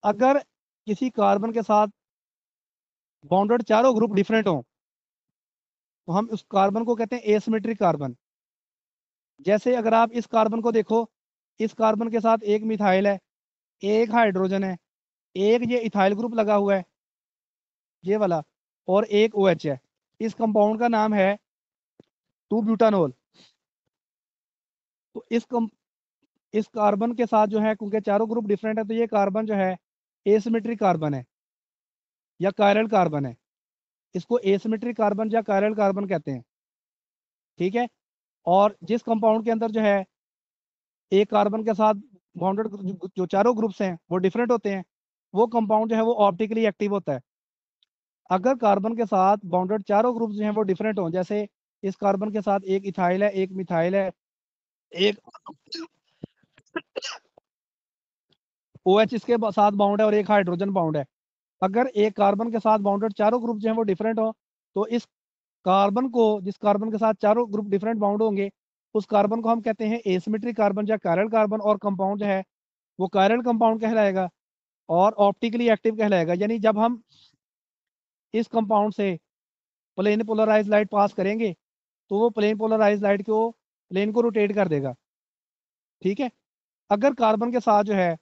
अगर किसी कार्बन के साथ बॉन्डेड चारों ग्रुप डिफरेंट हो तो हम उस कार्बन को कहते हैं एसिमेट्रिक कार्बन। जैसे अगर आप इस कार्बन को देखो, इस कार्बन के साथ एक मिथाइल है, एक हाइड्रोजन है, एक ये इथाइल ग्रुप लगा हुआ है ये वाला, और एक OH है। इस कंपाउंड का नाम है 2-ब्यूटानोल। तो इस कार्बन के साथ जो है क्योंकि चारों ग्रुप डिफरेंट है तो ये कार्बन जो है एसिमेट्रिक कार्बन है या कायरल कार्बन है। इसको एसिमेट्रिक कार्बन या कायरल कार्बन कहते हैं, ठीक है। और जिस कंपाउंड के अंदर जो है एक कार्बन के साथ बॉन्डेड जो चारों ग्रुप्स हैं वो डिफरेंट होते हैं, वो कंपाउंड जो है वो ऑप्टिकली एक्टिव होता है। अगर कार्बन के साथ बॉन्डेड चारों ग्रुप्स जो हैं वो डिफरेंट हों, जैसे इस कार्बन के साथ एक इथाइल है, एक मिथाइल है, एक OH इसके साथ बाउंड है और एक हाइड्रोजन बाउंड है। अगर एक कार्बन के साथ बाउंडेड चारों ग्रुप जो हैं वो डिफरेंट हो तो इस कार्बन को, जिस कार्बन के साथ चारों ग्रुप डिफरेंट बाउंड होंगे, उस कार्बन को हम कहते हैं एसिमेट्रिक कार्बन या कायरल कार्बन, और कंपाउंड जो है वो कायरल कंपाउंड कहलाएगा और ऑप्टिकली एक्टिव कहलाएगा। यानी जब हम इस कंपाउंड से प्लेन पोलराइज लाइट पास करेंगे तो वो प्लेन पोलराइज लाइट को प्लेन को रोटेट कर देगा, ठीक है। अगर कार्बन के साथ जो है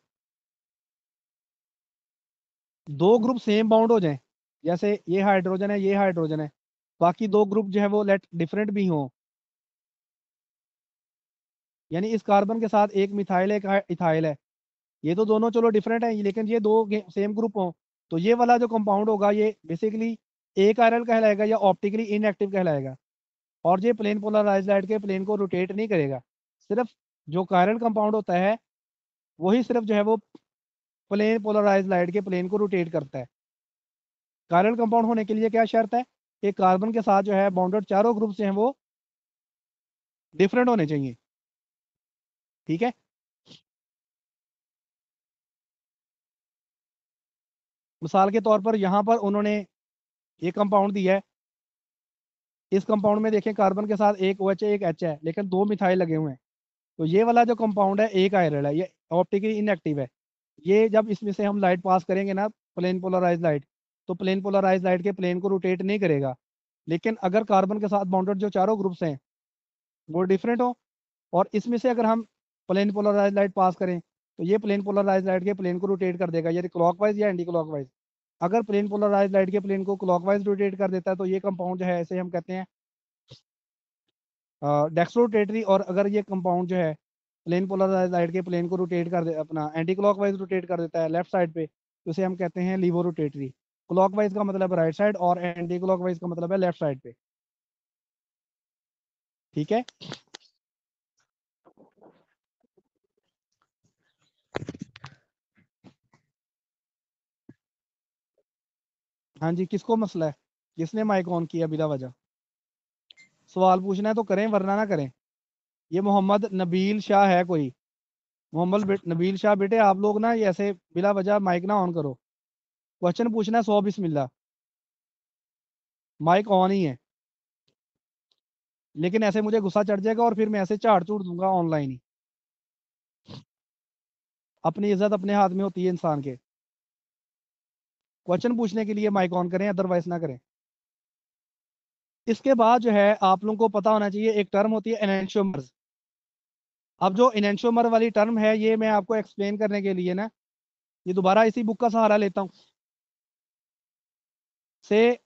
दो ग्रुप सेम बाउंड हो जाएं, जैसे ये हाइड्रोजन है, ये हाइड्रोजन है, बाकी दो ग्रुप जो है वो लेट डिफरेंट भी हों, यानी इस कार्बन के साथ एक मिथाइल है, एक इथाइल है, ये तो दोनों चलो डिफरेंट है, लेकिन ये दो सेम ग्रुप हों, तो ये वाला जो कंपाउंड होगा ये बेसिकली ए कायरल कहलाएगा या ऑप्टिकली इनएक्टिव कहलाएगा। और ये प्लेन पोलराइज्ड लाइट के प्लेन को रोटेट नहीं करेगा, सिर्फ जो कायरल कंपाउंड होता है वही सिर्फ जो है वो प्लेन पोलराइज्ड लाइट के प्लेन को रोटेट करता है। कायरल कंपाउंड होने के लिए क्या शर्त है कि कार्बन के साथ जो है बॉन्डेड चारों ग्रुप से हैं वो डिफरेंट होने चाहिए। ठीक है, मिसाल के तौर पर यहाँ पर उन्होंने ये कंपाउंड दिया है, इस कंपाउंड में देखें कार्बन के साथ एक OH है, एक H है, लेकिन दो मिथाइल लगे हुए हैं, तो ये वाला जो कंपाउंड है एक आयरल है, ये ऑप्टिकली इनएक्टिव है। ये जब इसमें से हम लाइट पास करेंगे ना, प्लेन पोलराइज लाइट, तो प्लेन पोलराइज लाइट के प्लेन को रोटेट नहीं करेगा। लेकिन अगर कार्बन के साथ बाउंडेड जो चारों ग्रुप्स हैं वो डिफरेंट हो और इसमें से अगर हम प्लेन पोलराइज लाइट पास करें तो ये प्लेन पोलराइज लाइट के प्लेन को रोटेट कर देगा, यदि क्लॉकवाइज या एंटी क्लॉकवाइज। अगर प्लेन पोलराइज लाइट के प्लेन को क्लॉकवाइज रोटेट कर देता है तो ये कंपाउंड जो है ऐसे हम कहते हैं डेक्सट्रोरोटेटरी। और अगर ये कंपाउंड जो है प्लेन पोलराइज लाइट के प्लेन को रोटेट कर दे, अपना एंटी क्लॉकवाइज रोटेट कर देता है लेफ्ट साइड पे, तो इसे हम कहते हैं लीवो रोटेटरी। क्लॉकवाइज का मतलब राइट साइड और एंटी क्लॉकवाइज का मतलब है लेफ्ट साइड पे। ठीक है, हाँ जी, किसको मसला है, किसने माइक ऑन किया बिला वजह? सवाल पूछना है तो करें वरना ना करें। ये मोहम्मद नबील शाह है कोई, मोहम्मद नबील शाह बेटे आप लोग ना ये ऐसे बिला वजह माइक ना ऑन करो। क्वेश्चन पूछना है 100 बिस्मिल्लाह, माइक ऑन ही है, लेकिन ऐसे मुझे गुस्सा चढ़ जाएगा और फिर मैं ऐसे झाड़ चूड़ दूंगा ऑनलाइन ही। अपनी इज्जत अपने हाथ में होती है इंसान के। क्वेश्चन पूछने के लिए माइक ऑन करें, अदरवाइज ना करें। इसके बाद जो है आप लोगों को पता होना चाहिए एक टर्म होती है एनेंशियोमर्स। अब जो एनेंशियोमर वाली टर्म है ये मैं आपको एक्सप्लेन करने के लिए ना ये दोबारा इसी बुक का सहारा लेता हूँ से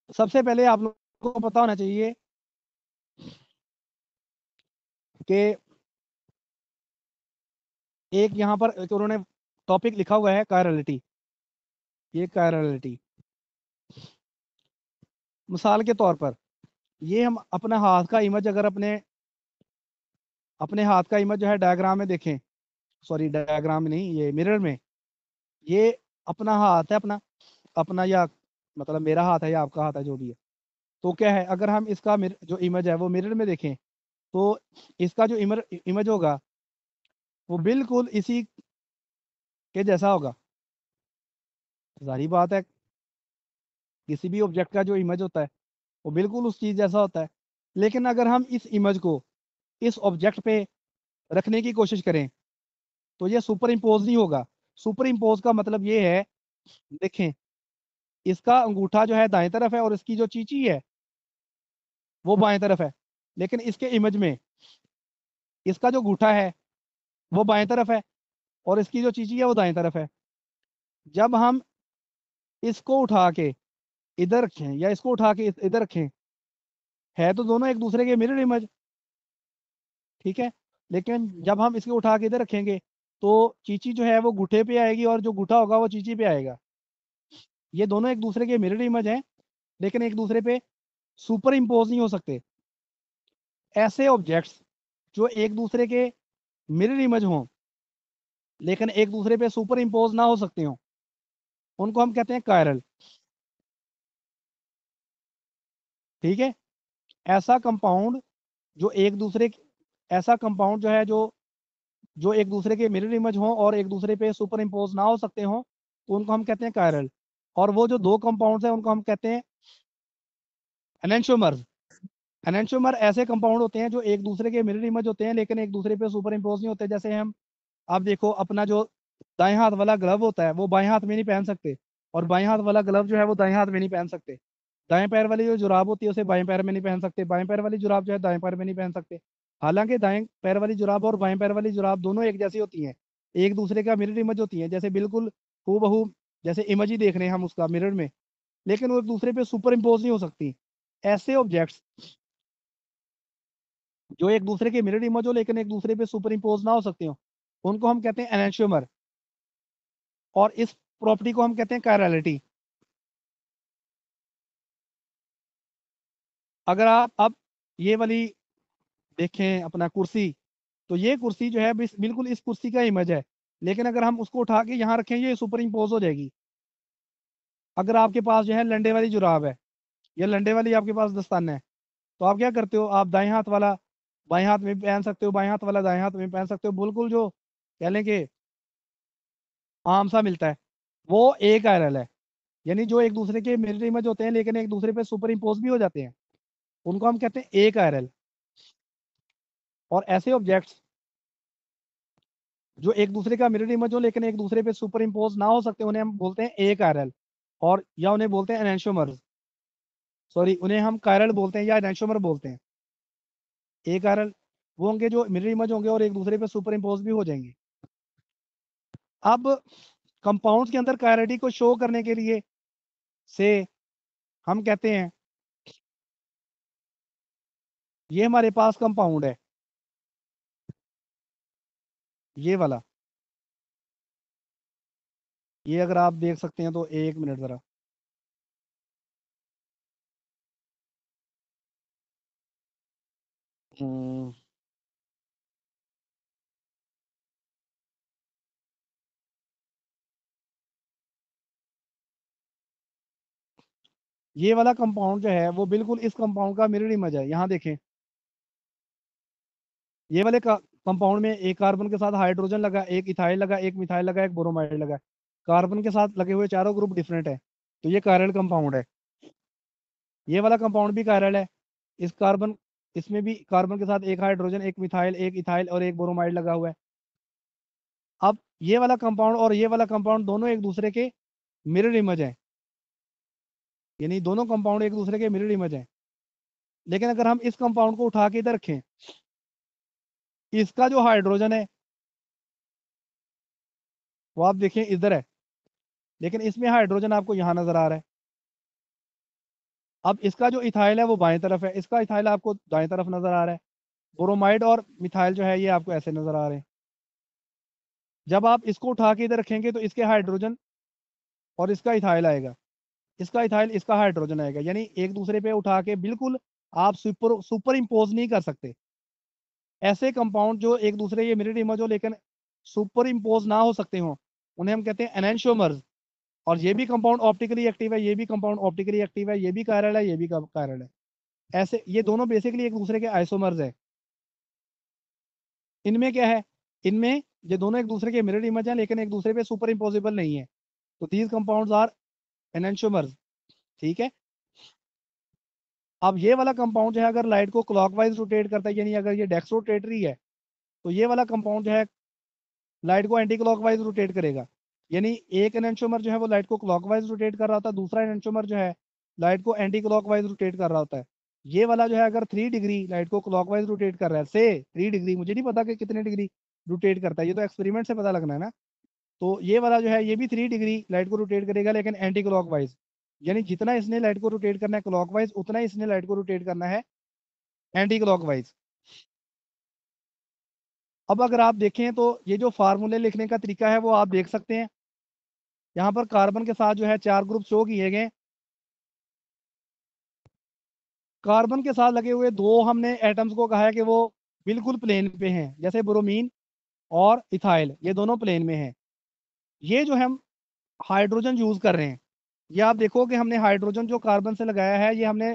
सबसे पहले आप लोगों को पता होना चाहिए कि एक यहाँ पर एक उन्होंने टॉपिक लिखा हुआ है कायरलिटी। ये कायरलिटी मिसाल के तौर पर ये हम अपना हाथ का इमेज अगर अपने अपने हाथ का इमेज जो है डायग्राम में देखें, सॉरी डायग्राम में नहीं, ये मिरर में, ये अपना हाथ है, अपना अपना या मतलब मेरा हाथ है या आपका हाथ है जो भी है, तो क्या है अगर हम इसका जो इमेज है वो मिरर में देखें तो इसका जो इमेज होगा वो बिल्कुल इसी के जैसा होगा। जाहिर बात है किसी भी ऑब्जेक्ट का जो इमेज होता है वो बिल्कुल उस चीज़ जैसा होता है। लेकिन अगर हम इस इमेज को इस ऑब्जेक्ट पे रखने की कोशिश करें तो ये सुपर इम्पोज नहीं होगा। सुपर इम्पोज का मतलब ये है, देखें इसका अंगूठा जो है दाएं तरफ है और इसकी जो चीची है वो बाएं तरफ है, लेकिन इसके इमेज में इसका जो अंगूठा है वो बाएं तरफ है और इसकी जो चीची है वो दाएं तरफ है। जब हम इसको उठा के इधर रखें या इसको उठा के इधर रखें, है तो दोनों एक दूसरे के मिरर इमेज, ठीक है, लेकिन जब हम इसको उठा के इधर रखेंगे तो चीची जो है वो गुठे पे आएगी और जो गुठा होगा वो चीची पे आएगा। ये दोनों एक दूसरे के मिरर इमेज हैं लेकिन एक दूसरे पे सुपर इम्पोज नहीं हो सकते। ऐसे ऑब्जेक्ट्स जो एक दूसरे के मिरर इमेज हों लेकिन एक दूसरे पे सुपर इम्पोज ना हो सकते हों उनको हम कहते हैं कायरल। ठीक है, ऐसा कंपाउंड जो एक दूसरे ऐसा कंपाउंड जो है जो एक दूसरे के मिरर इमेज हों और एक दूसरे पे सुपर इम्पोज ना हो सकते हों तो उनको हम कहते हैं कायरल। और वो जो दो कंपाउंड्स हैं उनको हम कहते हैं एनेंशियोमर्स। एनेंशियोमर ऐसे कंपाउंड होते हैं जो एक दूसरे के मिरर इमेज होते हैं लेकिन एक दूसरे पे सुपर इम्पोज नहीं होते। जैसे हम आप देखो अपना जो दाएं हाथ वाला ग्लव होता है वो बाएं हाथ में नहीं पहन सकते, और बाएं हाथ वाला ग्लव जो है वो दाएं हाथ में नहीं पहन सकते। दाएं पैर वाली जो जुराब होती है उसे बाएं पैर में नहीं पहन सकते, बाएं पैर वाली जुराब जो है दाएं पैर में नहीं पहन सकते। हालांकि दाएं पैर वाली जुराब और बाएं पैर वाली जुराब दोनों एक जैसी होती हैं, एक दूसरे का मिरर इमेज होती हैं, जैसे बिल्कुल हूबहू जैसे इमेज ही देख रहे हैं हम उसका मिरर में, लेकिन वो एक दूसरे पे सुपर इम्पोज नहीं हो सकती। ऐसे ऑब्जेक्ट्स जो एक दूसरे के मिरर इमेज हो लेकिन एक दूसरे पे सुपर इम्पोज ना हो सकते हो, उनको हम कहते हैं एनेंशियोमर, और इस प्रॉपर्टी को हम कहते हैं कायरलिटी। अगर आप अब ये वाली देखें अपना कुर्सी, तो ये कुर्सी जो है बिल्कुल इस कुर्सी का इमेज है, लेकिन अगर हम उसको उठा के यहाँ रखें ये सुपर इम्पोज हो जाएगी। अगर आपके पास जो है लंडे वाली जुराब है या लंडे वाली आपके पास दस्ताना है, तो आप क्या करते हो, आप दाएं हाथ वाला बाएं हाथ में पहन सकते हो, बाएं हाथ वाला दाएं हाथ में पहन सकते हो, बिल्कुल जो कह लें कि आम सा मिलता है, वो एक आयरल है। यानी जो एक दूसरे के मिरर इमेज होते हैं लेकिन एक दूसरे पे सुपर इम्पोज भी हो जाते हैं, उनको हम कहते हैं एक आयरल। और ऐसे ऑब्जेक्ट्स जो एक दूसरे का मिरर इमेज हो लेकिन एक दूसरे पे सुपर इम्पोज ना हो सकते, उन्हें हम बोलते हैं एक आयरल, और या उन्हें बोलते हैं एनेंशियोमर्स। सॉरी, उन्हें हम कायरल बोलते हैं या एनेंशियोमर बोलते हैं। एक आयरल वो होंगे जो मिरर इमेज होंगे और एक दूसरे पे सुपर इम्पोज भी हो जाएंगे। अब कंपाउंड्स के अंदर कायरलिटी को शो करने के लिए से हम कहते हैं ये हमारे पास कंपाउंड है, ये वाला, ये अगर आप देख सकते हैं तो एक मिनट जरा, ये वाला कंपाउंड जो है वो बिल्कुल इस कंपाउंड का मिरर इमेज है। यहाँ देखें, ये वाले कंपाउंड में एक कार्बन के साथ हाइड्रोजन लगा, एक इथाइल लगा, एक मिथाइल लगा, एक ब्रोमाइड लगा। कार्बन के साथ लगे हुए चारों ग्रुप डिफरेंट है, तो ये कायरल कंपाउंड है। ये वाला कंपाउंड भी कायरल है। इस कार्बन इसमें भी कार्बन के साथ एक हाइड्रोजन, एक मिथाइल, एक इथाइल और एक ब्रोमाइड लगा हुआ है। अब ये वाला कंपाउंड और ये वाला कंपाउंड दोनों एक दूसरे के मिरर इमेज है, यानी दोनों कंपाउंड एक दूसरे के मिरर इमेज है। लेकिन अगर हम इस कंपाउंड को उठा के इधर रखें, इसका जो हाइड्रोजन है वो आप देखें इधर है, लेकिन इसमें हाइड्रोजन आपको यहाँ नजर आ रहा है। अब इसका जो इथाइल है वो बाएं तरफ है, इसका इथाइल आपको दाएं तरफ नजर आ रहा है। ब्रोमाइड और मिथाइल जो है ये आपको ऐसे नजर आ रहे हैं। जब आप इसको उठा के इधर रखेंगे तो इसके हाइड्रोजन और इसका इथाइल आएगा, इसका इथाइल इसका हाइड्रोजन आएगा, यानी एक दूसरे पे उठा के बिल्कुल आप सुपर इम्पोज नहीं कर सकते। ऐसे कंपाउंड जो एक दूसरे के मिरर इमेज हो लेकिन सुपर इम्पोज ना हो सकते हो, उन्हें हम कहते हैं एनेंशियोमर्स। और ये भी कंपाउंड ऑप्टिकली एक्टिव है, ये भी कंपाउंड ऑप्टिकली एक्टिव है, ये भी कायरल है, ये भी कायरल है। ऐसे ये दोनों बेसिकली एक दूसरे के आइसोमर्स है। इनमें क्या है, इनमें ये दोनों एक दूसरे के मिरर इमेज है लेकिन एक दूसरे पे सुपर इम्पोजिबल नहीं है, तो दीज कंपाउंड्स आर एनेंशियोमर्स। ठीक है। अब ये वाला कंपाउंड जो है अगर लाइट को क्लॉकवाइज रोटेट करता है, यानी अगर ये डेक्स रोटेटरी है, तो ये वाला कंपाउंड जो है लाइट को एंटी क्लॉकवाइज रोटेट करेगा। यानी एक एनेंशियोमर जो है वो लाइट को क्लॉकवाइज रोटेट कर रहा होता है, दूसरा एनेंशियोमर जो है लाइट को एंटी क्लॉकवाइज रोटेट कर रहा होता है। ये वाला जो है अगर 3 डिग्री लाइट को क्लॉकवाइज रोटेट कर रहा है, से 3 डिग्री, मुझे नहीं पता कि कितने डिग्री रोटेट करता है, ये तो एक्सपेरिमेंट से पता लगना है ना। तो ये वाला जो है ये भी 3 डिग्री लाइट को रोटेट करेगा लेकिन एंटी क्लॉकवाइज, यानी जितना इसने लाइट को रोटेट करना है क्लॉकवाइज, उतना ही इसने लाइट को रोटेट करना है एंटी क्लॉकवाइज। अब अगर आप देखें तो ये जो फार्मूले लिखने का तरीका है वो आप देख सकते हैं। यहाँ पर कार्बन के साथ जो है 4 ग्रुप शो किए गए। कार्बन के साथ लगे हुए 2 हमने एटम्स को कहा है कि वो बिल्कुल प्लेन पे हैं, जैसे ब्रोमीन और इथाइल, ये दोनों प्लेन में हैं। ये जो हम हाइड्रोजन यूज कर रहे हैं, ये आप देखो कि हमने हाइड्रोजन जो कार्बन से लगाया है ये हमने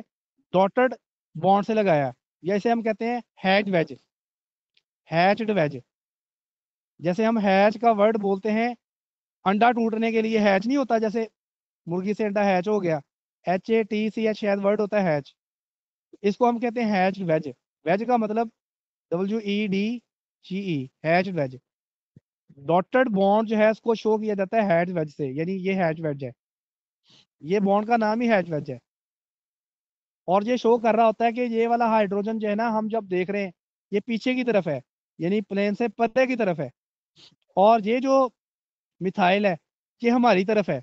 डॉटेड बॉन्ड से लगाया, या इसे हम कहते हैं हैच वेज, हैच्ड वेज। जैसे हम हैच का वर्ड बोलते हैं अंडा टूटने के लिए, हैच नहीं होता, जैसे मुर्गी से अंडा हैच हो गया, HATCH शायद वर्ड होता है हैच, इसको हम कहते हैं हैच वेज। वेज का मतलब WEDGE, hatch wedge. Dotted bond जो है उसको शो किया जाता है हैच वेज से, यानी ये हैच वेज है, ये बॉन्ड का नाम ही हैच वेज है। और ये शो कर रहा होता है कि ये वाला हाइड्रोजन जो है ना, हम जब देख रहे हैं ये पीछे की तरफ है, यानी प्लेन से परे की तरफ है, और ये जो मिथाइल है ये हमारी तरफ है,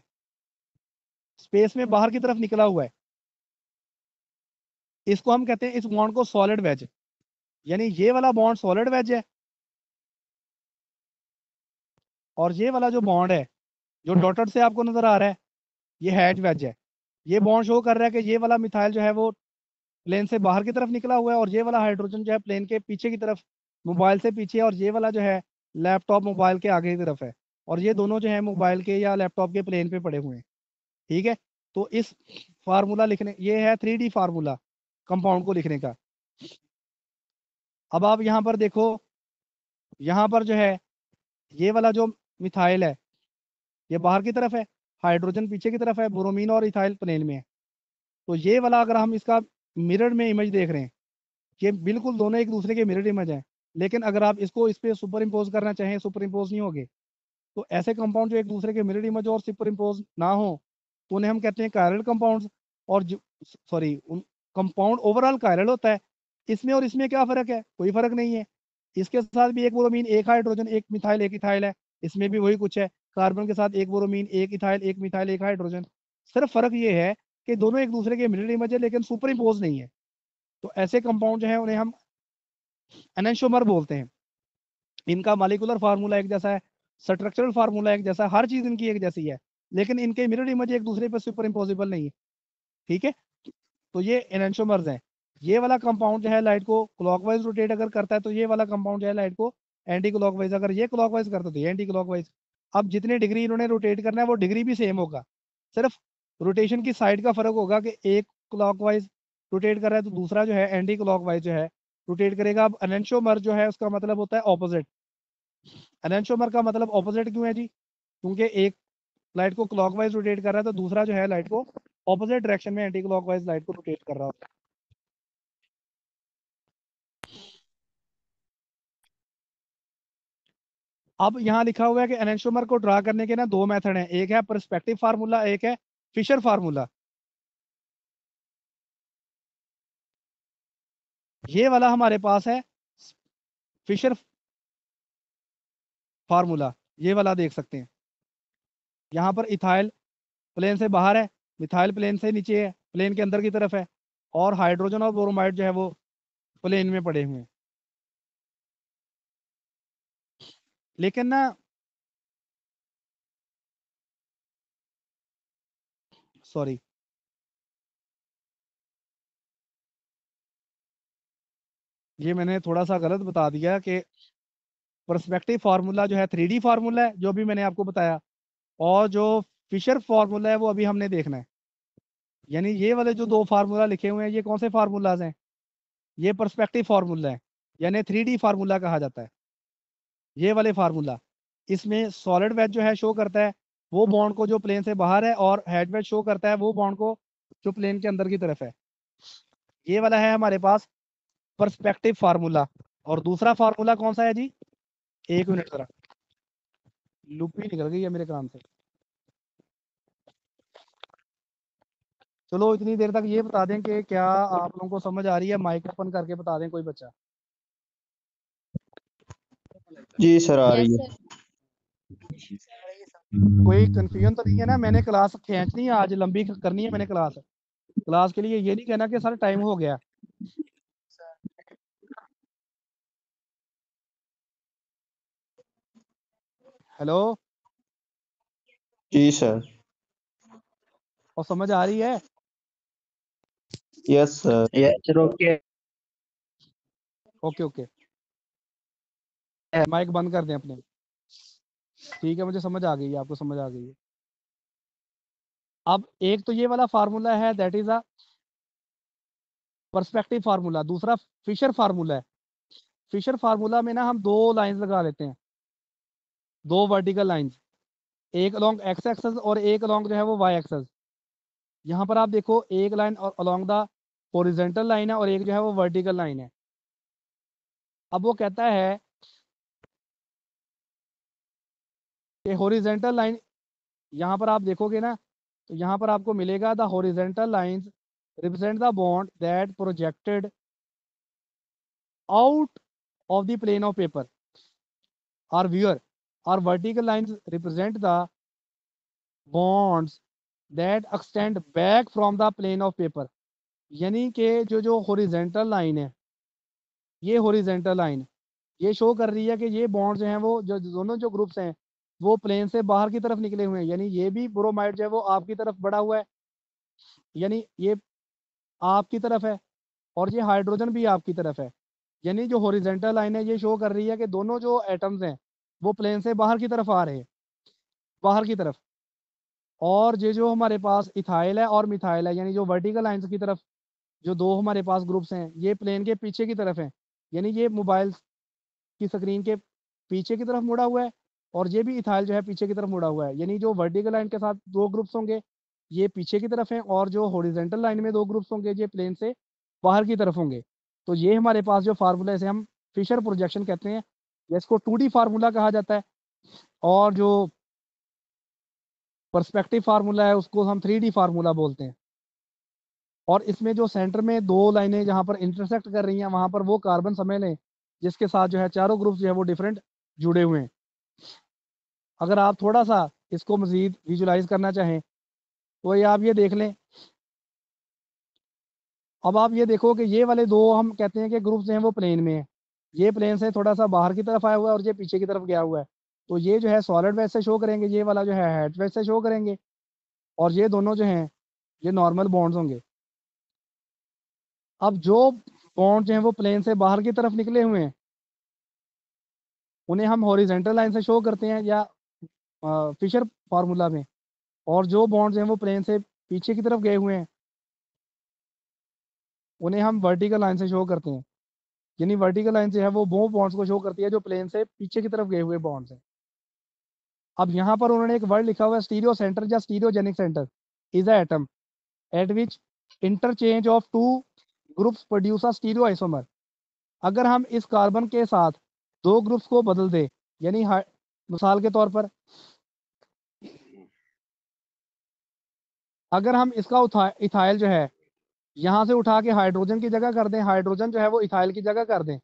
स्पेस में बाहर की तरफ निकला हुआ है। इसको हम कहते हैं इस बॉन्ड को सॉलिड वेज, यानी ये वाला बॉन्ड सॉलिड वेज है, और ये वाला जो बॉन्ड है जो डॉटेड से आपको नजर आ रहा है ये हैच वेज है। ये बॉन्ड शो कर रहा है कि ये वाला मिथाइल जो है वो प्लेन से बाहर की तरफ निकला हुआ है, और ये वाला हाइड्रोजन जो है प्लेन के पीछे की तरफ, मोबाइल से पीछे, और ये वाला जो है लैपटॉप मोबाइल के आगे की तरफ है, और ये दोनों जो है मोबाइल के या लैपटॉप के प्लेन पे पड़े हुए हैं। ठीक है, तो इस फार्मूला लिखने, ये है 3D फार्मूला कंपाउंड को लिखने का। अब आप यहाँ पर देखो, यहाँ पर जो है ये वाला जो मिथाइल है ये बाहर की तरफ है, हाइड्रोजन पीछे की तरफ है, ब्रोमीन और इथाइल प्लेन में है। तो ये वाला अगर हम इसका मिरर में इमेज देख रहे हैं, ये बिल्कुल दोनों एक दूसरे के मिरर इमेज है, लेकिन अगर आप इसको इस पे सुपर इम्पोज करना चाहें, सुपर इम्पोज नहीं होगे। तो ऐसे कंपाउंड जो एक दूसरे के मिरर इमेज और सुपर इम्पोज ना हो तो उन्हें हम कहते हैं कायरल कंपाउंड्स। और सॉरी, कंपाउंड ओवरऑल कायरल होता है। इसमें और इसमें क्या फर्क है? कोई फर्क नहीं है। इसके साथ भी एक ब्रोमीन, एक हाइड्रोजन, एक मिथाइल, एक इथाइल है, इसमें भी वही कुछ है। कार्बन के साथ एक ब्रोमीन, एक इथाइल, एक मिथाइल, एक हाइड्रोजन। सिर्फ फर्क ये है कि दोनों एक दूसरे के मिरर इमेज है लेकिन सुपर इम्पोज नहीं है। तो ऐसे कंपाउंड जो है उन्हें हम एनेंटियोमर बोलते हैं। इनका मॉलिक्यूलर फार्मूला एक जैसा है, स्ट्रक्चरल फार्मूला एक जैसा है, हर चीज इनकी एक जैसी है, लेकिन इनके मिरर इमेज एक दूसरे पर सुपर इम्पोजिबल नहीं है। ठीक है, तो ये एनेंटियोमर्स हैं। ये वाला कंपाउंड जो है लाइट को क्लॉकवाइज रोटेट अगर करता है तो ये वाला कंपाउंड जो है लाइट को एंटी क्लॉकवाइज, अगर ये क्लॉकवाइज करता है तो ये एंटी क्लॉकवाइज। अब जितने डिग्री इन्होंने रोटेट करना है वो डिग्री भी सेम होगा, सिर्फ रोटेशन की साइड का फर्क होगा कि एक क्लॉकवाइज रोटेट कर रहा है तो दूसरा जो है एंटी क्लॉकवाइज जो है रोटेट करेगा। अब एनेंटियोमर जो है उसका मतलब होता है ऑपोजिट। एनेंटियोमर का मतलब ऑपोजिट क्यों है जी? क्योंकि एक लाइट को क्लॉकवाइज रोटेट कर रहा है तो दूसरा जो है लाइट को ऑपोजिट डायरेक्शन में एंटी क्लॉकवाइज लाइट को रोटेट कर रहा होता है। अब यहाँ लिखा हुआ है कि एनेंटियोमर को ड्रा करने के ना दो मेथड हैं, एक है पर्सपेक्टिव फार्मूला, एक है फिशर फार्मूला। ये वाला हमारे पास है फिशर फार्मूला, ये वाला देख सकते हैं। यहाँ पर इथाइल प्लेन से बाहर है, मिथाइल प्लेन से नीचे है, प्लेन के अंदर की तरफ है, और हाइड्रोजन और ब्रोमाइड जो है वो प्लेन में पड़े हुए हैं। लेकिन ना सॉरी, ये मैंने थोड़ा सा गलत बता दिया कि पर्सपेक्टिव फार्मूला जो है 3D फार्मूला है जो भी मैंने आपको बताया, और जो फिशर फार्मूला है वो अभी हमने देखना है। यानी ये वाले जो दो फार्मूला लिखे हुए हैं ये कौन से फार्मूलाज हैं? ये पर्सपेक्टिव फार्मूला है, यानी 3D फार्मूला कहा जाता है ये वाले फार्मूला। इसमें सॉलिड वेज जो है शो करता है वो बॉन्ड को जो प्लेन से बाहर है, और हेड वेज शो करता है वो बॉन्ड को जो प्लेन के अंदर की तरफ है। ये वाला है हमारे पास पर्सपेक्टिव फार्मूला। और दूसरा फार्मूला कौन सा है जी? एक मिनट जरा, लूप ही निकल गई है मेरे कान से। चलो इतनी देर तक ये बता दें कि क्या आप लोगों को समझ आ रही है? माइक ओपन करके बता दें कोई बच्चा। जी सर, आ रही Yes, है। sir. कोई कंफ्यूजन तो नहीं है ना? मैंने क्लास खींचनी है आज, लंबी करनी है मैंने क्लास। क्लास के लिए ये नहीं कहना कि सर टाइम हो गया। हेलो, जी सर। और समझ आ रही है? Yes sir. Yes sir, okay. Okay okay, mike बंद कर दें अपने। ठीक है, मुझे समझ आ गई है, आपको समझ आ गई है। अब एक तो ये वाला फार्मूला है, that is a perspective formula. दूसरा फिशर फार्मूला है। फिशर फार्मूला में ना हम दो लाइंस लगा लेते हैं, दो वर्टिकल लाइंस, एक अलोंग एक्स एक्सेस और एक अलोंग जो है वो वाई एक्सेस। यहाँ पर आप देखो, एक line along the horizontal line है और एक जो है वो वर्टिकल लाइन है। अब वो कहता है कि हॉरिजेंटल लाइन, यहाँ पर आप देखोगे ना तो यहाँ पर आपको मिलेगा the horizontal lines represent the bond that projected out of the plane of paper और व्यूअर, और vertical lines represent the bonds that extend back from the plane of paper. यानी कि जो हॉरिजेंटल लाइन है, ये हॉरिजेंटल लाइन ये show कर रही है कि ये बॉन्ड्स हैं वो जो दोनों जो ग्रुप्स हैं वो प्लेन से बाहर की तरफ निकले हुए हैं। यानी ये भी ब्रोमाइड जो है वो आपकी तरफ बढ़ा हुआ है, यानी ये आपकी तरफ है, और ये हाइड्रोजन भी आपकी तरफ है। यानी जो हॉरिजेंटल लाइन है ये शो कर रही है कि दोनों जो एटम्स हैं वो प्लेन से बाहर की तरफ आ रहे हैं, बाहर की तरफ। और ये जो हमारे पास इथाइल है और मिथाइल है, यानी जो वर्टिकल लाइंस की तरफ जो दो हमारे पास ग्रुप्स हैं ये प्लेन के पीछे की तरफ हैं। यानी ये मोबाइल की स्क्रीन के पीछे की तरफ मुड़ा हुआ है, और ये भी इथाइल जो है पीछे की तरफ मुड़ा हुआ है। यानी जो वर्टिकल लाइन के साथ दो ग्रुप्स होंगे ये पीछे की तरफ हैं, और जो हॉरिजेंटल लाइन में दो ग्रुप्स होंगे ये प्लेन से बाहर की तरफ होंगे। तो ये हमारे पास जो फार्मूला है इसे हम फिशर प्रोजेक्शन कहते हैं, या इसको 2D फार्मूला कहा जाता है, और जो पर्सपेक्टिव फार्मूला है उसको हम 3D फार्मूला बोलते हैं। और इसमें जो सेंटर में दो लाइनें जहाँ पर इंटरसेक्ट कर रही हैं वहाँ पर वो कार्बन समझ लें जिसके साथ जो है चारों ग्रुप जो है वो डिफरेंट जुड़े हुए हैं। अगर आप थोड़ा सा इसको मज़ीद विजुलाइज करना चाहें तो ये आप ये देख लें। अब आप ये देखो कि ये वाले दो हम कहते हैं कि ग्रुप्स हैं वो प्लेन में है, ये प्लेन से थोड़ा सा बाहर की तरफ आया हुआ है और ये पीछे की तरफ गया हुआ है। तो ये जो है सॉलिड वेज से शो करेंगे, ये वाला जो है हेड वेज से शो करेंगे, और ये दोनों जो हैं ये नॉर्मल बॉन्ड्स होंगे। अब जो बॉन्ड जो हैं वो प्लेन से बाहर की तरफ निकले हुए हैं उन्हें हम हॉरिजेंटल लाइन से शो करते हैं या फिशर फार्मूला में, और जो बॉन्ड्स हैं वो प्लेन से पीछे की तरफ गए हुए हैं उन्हें हम वर्टिकल लाइन से शो करते हैं। यानी वर्टिकल लाइन से है वो बॉन्ड्स को शो करती है जो प्लेन से पीछे की तरफ गए हुए बॉन्ड्स हैं। अब यहाँ पर उन्होंने एक वर्ड लिखा हुआ है स्टीरियो सेंटर या stereogenic centre is a atom at which interchange of two groups produce a stereo isomer. अगर हम इस कार्बन के साथ दो ग्रुप्स को बदल दें, यानी मिसाल के तौर पर अगर हम इसका इथाइल जो है यहाँ से उठा के हाइड्रोजन की जगह कर दें, हाइड्रोजन जो है वो इथाइल की जगह कर दें,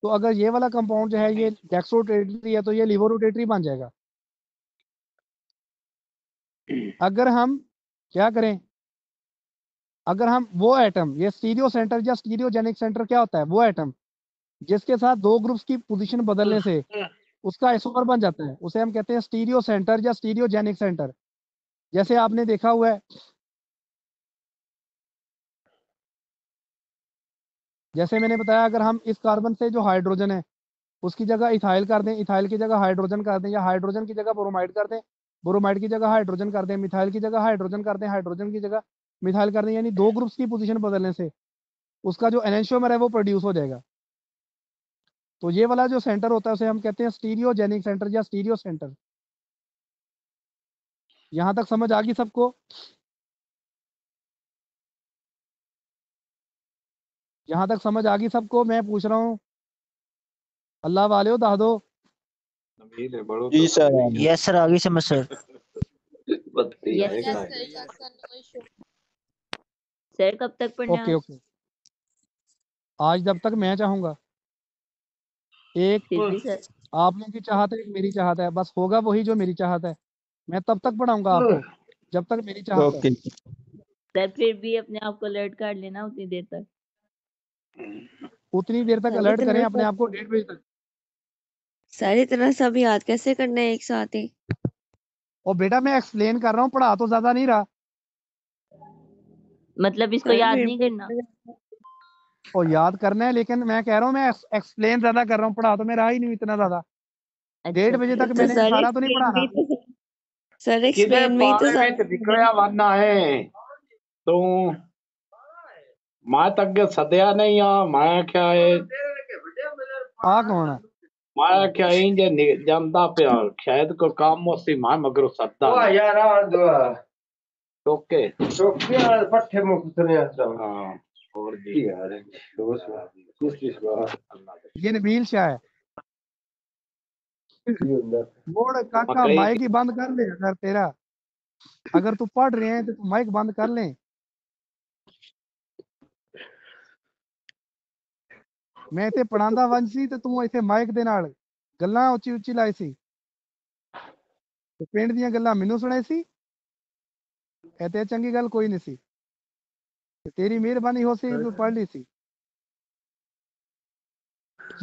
तो अगर ये वाला कंपाउंड जो है ये डेक्सोरोटेटरी है तो ये लिवोरोटेटरी बन जाएगा। अगर हम क्या करें, अगर हम वो एटम ये स्टीरियो सेंटर या स्टीरियोजेनिक सेंटर क्या होता है, वो एटम जिसके साथ दो ग्रुप्स की पोजीशन बदलने से उसका आइसोमर बन जाता है उसे हम कहते हैं स्टीरियो सेंटर या स्टीरियोजेनिक सेंटर। जैसे आपने देखा हुआ है, जैसे मैंने बताया अगर हम इस कार्बन से जो हाइड्रोजन है उसकी जगह इथाइल कर दें, इथाइल की जगह हाइड्रोजन कर दें, या हाइड्रोजन की जगह ब्रोमाइड कर दें, ब्रोमाइड की जगह हाइड्रोजन कर दें, मिथाइल की जगह हाइड्रोजन कर दें, हाइड्रोजन की जगह मिथाइल कर दें, यानी दो ग्रुप्स की पोजीशन बदलने से उसका जो एनेंशियोमर है वो प्रोड्यूस हो जाएगा। तो ये वाला जो सेंटर होता है उसे हम कहते हैं स्टीरियोजेनिक सेंटर या स्टीरियो सेंटर। यहां तक समझ आ गई सबको? यहां तक समझ आ गई सबको? मैं पूछ रहा हूँ अल्लाह वाले हो दादो। जी सर यस सर, आगे समझ sir. Yes, sir. Yes, sir. No issue. Sir कब तक पढ़ना ओके है? ओके, आज जब तक मैं चाहूंगा। एक फिर भी सर आप लोगों की चाहत है, एक मेरी चाहत है, बस होगा वही जो मेरी चाहत है। मैं तब तक पढ़ाऊंगा आपको जब तक मेरी चाहत है। ओके सर फिर भी अपने आप को अलर्ट कर लेना उतनी देर तक। उतनी देर तक सर अलर्ट इतना करें अपने सब आप को 1:30 बजे तक। सर इतना सब याद कैसे करना है एक साथ ही? और बेटा मैं एक्सप्लेन कर रहा हूँ, पढ़ा तो ज्यादा नहीं रहा। मतलब इसको सर याद फिर नहीं भी करना? और याद करना है, लेकिन मैं कह रहा हूँ मैं एक्सप्लेन ज्यादा कर रहा हूँ, पढ़ा तो मैं रहा ही नहीं इतना ज्यादा। अच्छा 1:30 बजे अच्छा तक तो मैंने सर सारा तो नहीं एक्सप्लेन पढ़ाना। भी तो सर किदे एक्सप्लेन में ही तो पारे सब विच निकलिया वरना है तू मैं तक सदया नहीं आ मैं क्या है आ कौन है? मैं क्या इंज जानदा पिया शायद को काम मोसी मैं मगरो सदा वाह यार आ दुआ ओके टोकिया पट्टे मुक्तने आता हां और जी यार दोस्त कुछ इस बार ये नबील शाह है। मोड़ काका मकई माइक ही बंद कर ले अगर तेरा, अगर तू पढ़ रहे हैं तो तू माइक बंद कर ले। मैं इथे पढ़ांदा वंश सी ते तू इथे माइक दे नाल गल्लां ਉੱਚੀ ਉੱਚੀ ਲਾਈ ਸੀ ਤੇ ਪਿੰਡ ਦੀਆਂ ਗੱਲਾਂ ਮੈਨੂੰ ਸੁਣਾਈ ਸੀ। ਇਹ ਤੇ ਚੰਗੀ ਗੱਲ ਕੋਈ ਨਹੀਂ ਸੀ ਤੇ तेरी मेहरबानी हो सी तू पढ़ ली सी।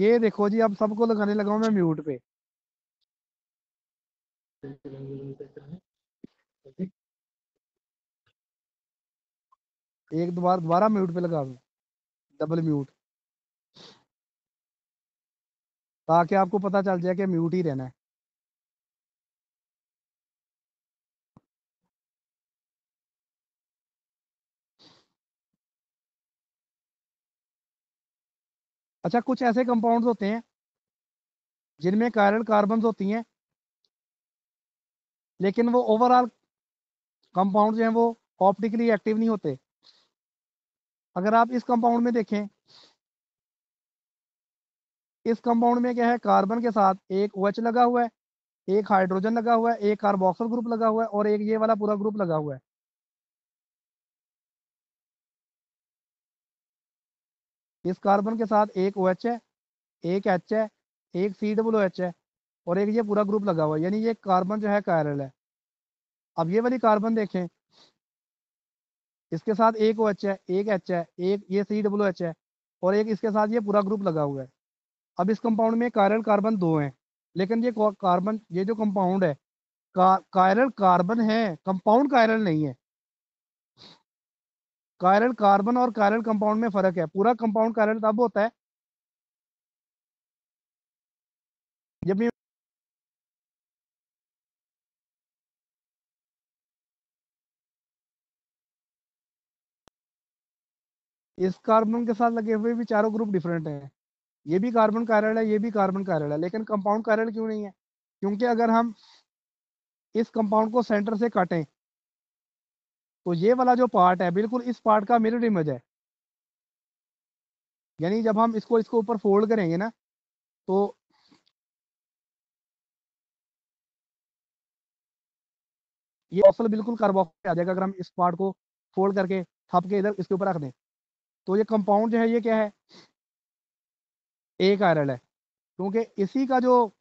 ये देखो जी अब सबको लगाने लगा हूं मैं म्यूट पे। एक दोबारा म्यूट पे लगा दूं, डबल म्यूट, ताकि आपको पता चल जाए कि म्यूट ही रहना है। अच्छा, कुछ ऐसे कंपाउंड्स होते हैं जिनमें कायरल कार्बन्स होती हैं, लेकिन वो ओवरऑल कंपाउंड जो हैं वो ऑप्टिकली एक्टिव नहीं होते। अगर आप इस कंपाउंड में देखें, इस कंपाउंड में क्या है, कार्बन के साथ एक OH लगा हुआ है, एक हाइड्रोजन लगा हुआ है, एक कार्बोक्सिल ग्रुप लगा हुआ है और एक ये वाला पूरा ग्रुप लगा हुआ है। इस कार्बन के साथ एक OH है, एक H है, एक COOH है और एक ये पूरा ग्रुप लगा हुआ है, यानी ये कार्बन जो है कायरल है। अब ये वाली कार्बन देखें, इसके साथ एक OH है, एक H है, एक ये COOH है और एक इसके साथ ये पूरा ग्रुप लगा हुआ है। अब इस कंपाउंड में कायरल कार्बन 2 हैं, लेकिन ये कार्बन, ये जो कंपाउंड है कायरल कार्बन है, कंपाउंड कायरल नहीं है। कायरल कार्बन और कायरल कंपाउंड में फर्क है। पूरा कंपाउंड कायरल तब होता है जब ये इस कार्बन के साथ लगे हुए भी चारों ग्रुप डिफरेंट हैं। ये भी कार्बन कायरल है, ये भी कार्बन कायरल है, लेकिन कंपाउंड कायरल क्यों नहीं है? क्योंकि अगर हम इस कंपाउंड को सेंटर से काटें तो ये वाला जो पार्ट है बिल्कुल इस पार्ट का मिरर इमेज है। यानी जब हम इसको ऊपर फोल्ड करेंगे ना, तो ये ऑक्सल बिल्कुल कार्बोक्सिल आ जाएगा। अगर हम इस पार्ट को फोल्ड करके थप के इधर इसके ऊपर रख दें तो ये कंपाउंड जो है ये क्या है, एक कायरल है। क्योंकि इसी का जो,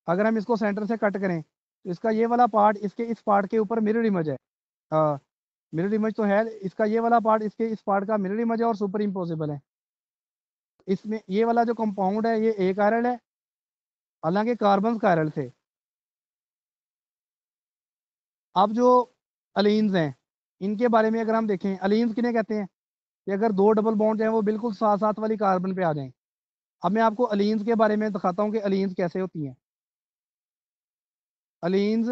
अगर हम इसको सेंटर से कट करें तो इसका ये वाला पार्ट इसके इस पार्ट के ऊपर मिरर इमेज है। मिरर इमेज तो है, इसका ये वाला पार्ट इसके इस पार्ट का मिरर इमेज है और सुपर इम्पोसिबल है। इसमें ये वाला जो कंपाउंड है ये एक कायरल है, हालांकि कार्बन कायरल थे। अब जो अलीन्स हैं इनके बारे में अगर हम देखें, अलीन्स किन्हें कहते हैं कि अगर दो डबल बॉन्ड हैं वो बिल्कुल साथ साथ वाली कार्बन पे आ जाएं। अब मैं आपको अलीन्स के बारे में दिखाता हूँ कि अलीन्स कैसे होती हैं। अलीन्स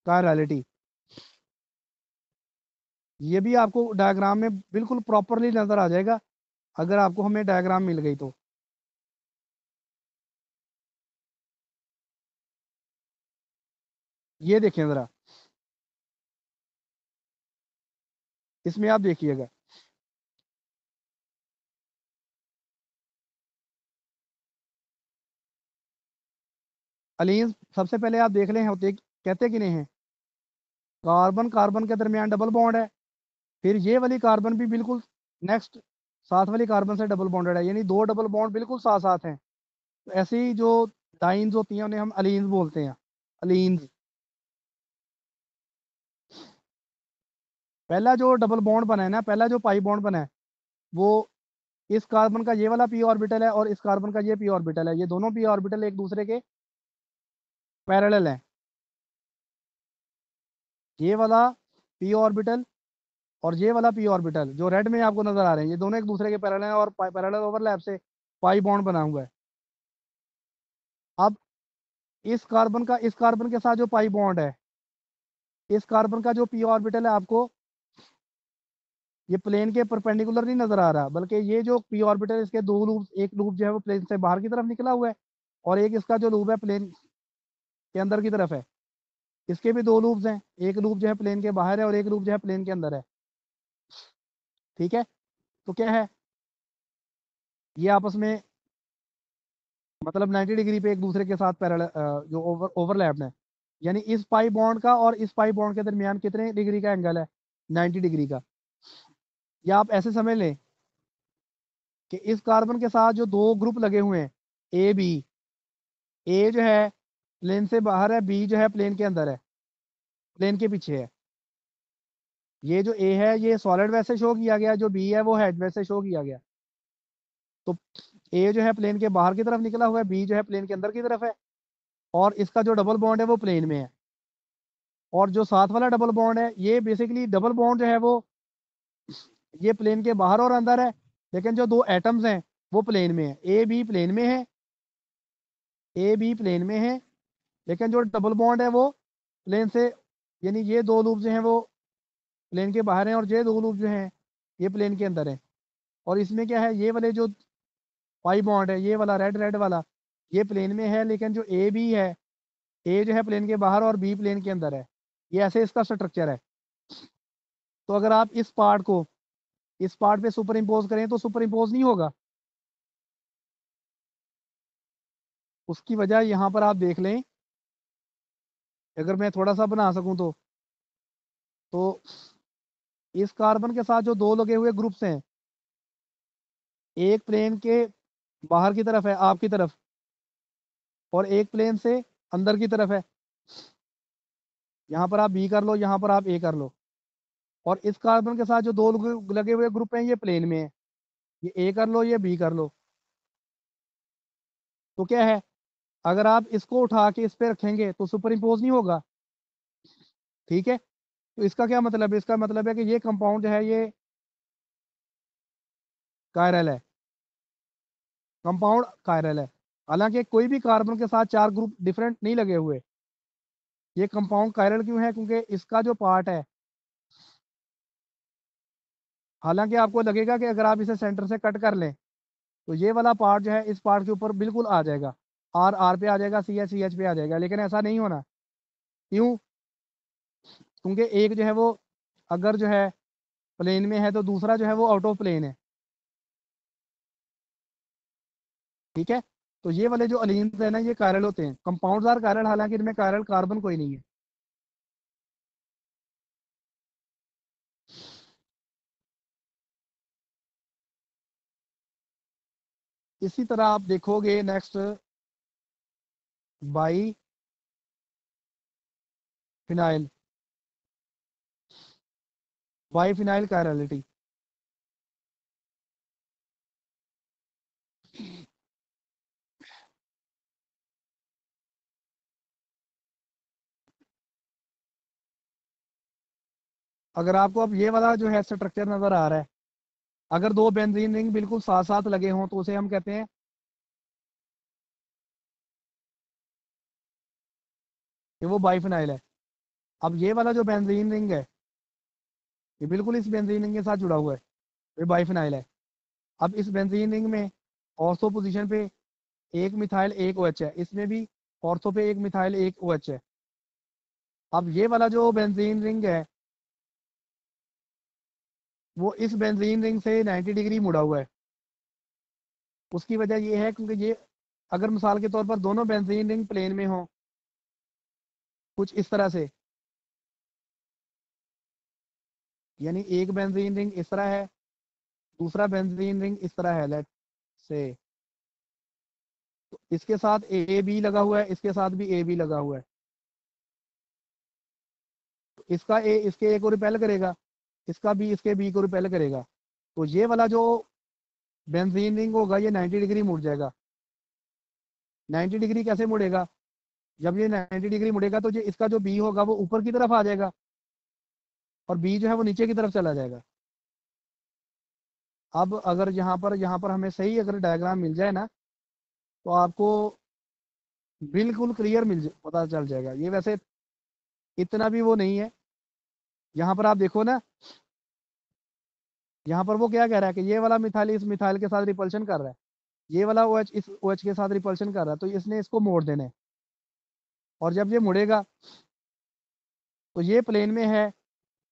कायरलिटी, ये भी आपको डायग्राम में बिल्कुल प्रॉपरली नजर आ जाएगा अगर आपको हमें डायग्राम मिल गई तो। ये देखें जरा, इसमें आप देखिएगा, अलीन्स सबसे पहले आप देख लें होते कहते कि नहीं है, कार्बन कार्बन के दरमियान डबल बॉन्ड है, फिर ये वाली कार्बन भी बिल्कुल नेक्स्ट साथ वाली कार्बन से डबल बॉन्डेड है, यानी दो डबल बॉन्ड बिल्कुल साथ साथ हैं। तो ऐसी जो डाइन्स होती हैं उन्हें हम अलीन्स बोलते हैं, अलीन्स। पहला जो डबल बॉन्ड बना है ना, पहला जो पाई बॉन्ड बना है वो इस कार्बन का ये वाला p ऑर्बिटल है और इस कार्बन का ये p ऑर्बिटल है। ये दोनों p ऑर्बिटल एक दूसरे के पैरेलल हैं। ये वाला p ऑर्बिटल और ये वाला p ऑर्बिटल जो रेड में आपको नजर आ रहे हैं, ये दोनों एक दूसरे के पैरेलल हैं और पैरेलल ओवरलैप से पाई बॉन्ड बना हुआ है। अब इस कार्बन के साथ जो पाई बॉन्ड है, इस कार्बन का जो p ऑर्बिटल है आपको ये प्लेन के परपेंडिकुलर नहीं नजर आ रहा, बल्कि ये जो p ऑर्बिटल इसके दो लूप, एक लूप जो है वो प्लेन से बाहर की तरफ निकला हुआ है और एक इसका जो लूप है प्लेन के अंदर की तरफ है। इसके भी दो लूप्स हैं, एक लूप जो है प्लेन के बाहर है और एक लूप जो है प्लेन के अंदर है। ठीक है, तो क्या है, ये आपस में मतलब 90 डिग्री पे एक दूसरे के साथ पैरेलल जो ओवरलैप है, यानी इस पाई बॉन्ड का और इस पाई बॉन्ड के दरमियान कितने डिग्री का एंगल है? 90 डिग्री का। या आप ऐसे समझ लें कि इस कार्बन के साथ जो दो ग्रुप लगे हुए हैं ए बी, ए जो है प्लेन से बाहर है, बी जो है प्लेन के अंदर है, प्लेन के पीछे है। ये जो ए है ये सॉलिड वैसे शो किया गया, जो बी है वो हेड वैसे शो किया गया। तो ए जो है प्लेन के बाहर की तरफ निकला हुआ है, बी जो है प्लेन के अंदर की तरफ है, और इसका जो डबल बॉन्ड है वो प्लेन में है। और जो साथ वाला डबल बॉन्ड है ये बेसिकली डबल बॉन्ड जो है वो ये प्लेन के बाहर और अंदर है, लेकिन जो दो एटम्स हैं वो प्लेन में है। ए बी प्लेन में है, ए बी प्लेन में है, लेकिन जो डबल बॉन्ड है वो प्लेन से, यानी ये दो लूप जो हैं वो प्लेन के बाहर हैं और ये दो लूप जो हैं ये प्लेन के अंदर हैं। और इसमें क्या है, ये वाले जो पाई बॉन्ड है, ये वाला रेड रेड वाला, ये प्लेन में है, लेकिन जो ए बी है, ए जो है प्लेन के बाहर और बी प्लेन के अंदर है। ये ऐसे इसका स्ट्रक्चर है। तो अगर आप इस पार्ट को इस पार्ट पे सुपर इम्पोज करें तो सुपर इम्पोज नहीं होगा। उसकी वजह यहाँ पर आप देख लें, अगर मैं थोड़ा सा बना सकूं तो इस कार्बन के साथ जो दो लगे हुए ग्रुप्स हैं, एक प्लेन के बाहर की तरफ है आपकी तरफ, और एक प्लेन से अंदर की तरफ है। यहाँ पर आप बी कर लो, यहाँ पर आप ए कर लो। और इस कार्बन के साथ जो दो लगे हुए ग्रुप हैं ये प्लेन में है, ये ए कर लो, ये बी कर लो। तो क्या है, अगर आप इसको उठा के इस पे रखेंगे तो सुपर इम्पोज नहीं होगा। ठीक है, तो इसका क्या मतलब है? इसका मतलब है कि ये कंपाउंड जो है ये कायरल है, कंपाउंड कायरल है। हालांकि कोई भी कार्बन के साथ चार ग्रुप डिफरेंट नहीं लगे हुए। ये कंपाउंड कायरल क्यों है? क्योंकि इसका जो पार्ट है, हालांकि आपको लगेगा कि अगर आप इसे सेंटर से कट कर लें तो ये वाला पार्ट जो है इस पार्ट के ऊपर बिल्कुल आ जाएगा, आर आर पे आ जाएगा, सी एच पे आ जाएगा, लेकिन ऐसा नहीं होना। क्यों? क्योंकि एक जो है वो अगर जो है प्लेन में है तो दूसरा जो है वो आउट ऑफ प्लेन है। ठीक है, तो ये वाले जो अलीन्स है ना ये कायरल होते हैं, कंपाउंड्स आर कायरल, हालांकि इनमें कायरल कार्बन कोई नहीं है। इसी तरह आप देखोगे next by phenyl, by phenyl chirality. अगर आपको अब ये वाला जो है स्ट्रक्चर नजर आ रहा है, अगर दो बेंजीन रिंग बिल्कुल साथ साथ लगे हों तो उसे हम कहते हैं कि वो बाइफिनाइल है। अब ये वाला जो बेंजीन रिंग है ये बिल्कुल इस बेंजीन रिंग के साथ जुड़ा हुआ है, ये बाइफिनाइल है। अब इस बेंजीन रिंग में ऑर्थो पोजीशन पे एक मिथाइल एक OH है, इसमें भी ऑर्थो पे एक मिथाइल एक OH है। अब ये वाला जो बेंजीन रिंग है वो इस बेंजीन रिंग से 90 डिग्री मुड़ा हुआ है। उसकी वजह ये है क्योंकि ये अगर मिसाल के तौर पर दोनों बेंजीन रिंग प्लेन में हो कुछ इस तरह से, यानी एक बेंजीन रिंग इस तरह है, दूसरा बेंजीन रिंग इस तरह है, लेट से तो इसके साथ ए बी लगा हुआ है, इसके साथ भी ए बी लगा हुआ है, तो इसका ए इसके ए को रिपेल करेगा, इसका बी इसके बी को रिपेल करेगा। तो ये वाला जो बेंजीन रिंग होगा ये 90 डिग्री मुड़ जाएगा। 90 डिग्री कैसे मुड़ेगा? जब ये 90 डिग्री मुड़ेगा तो ये इसका जो बी होगा वो ऊपर की तरफ आ जाएगा और बी जो है वो नीचे की तरफ चला जाएगा। अब अगर यहाँ पर हमें सही अगर डायग्राम मिल जाए ना तो आपको बिल्कुल क्लियर पता चल जाएगा। ये वैसे इतना भी वो नहीं है। यहाँ पर आप देखो ना, यहाँ पर वो क्या कह रहा है कि ये वाला मिथाइल इस मिथाइल के साथ रिपल्शन कर रहा है, ये वाला OH इस OH के साथ रिपल्शन कर रहा है, तो इसने इसको मोड़ देना है। और जब ये मुड़ेगा तो ये प्लेन में है,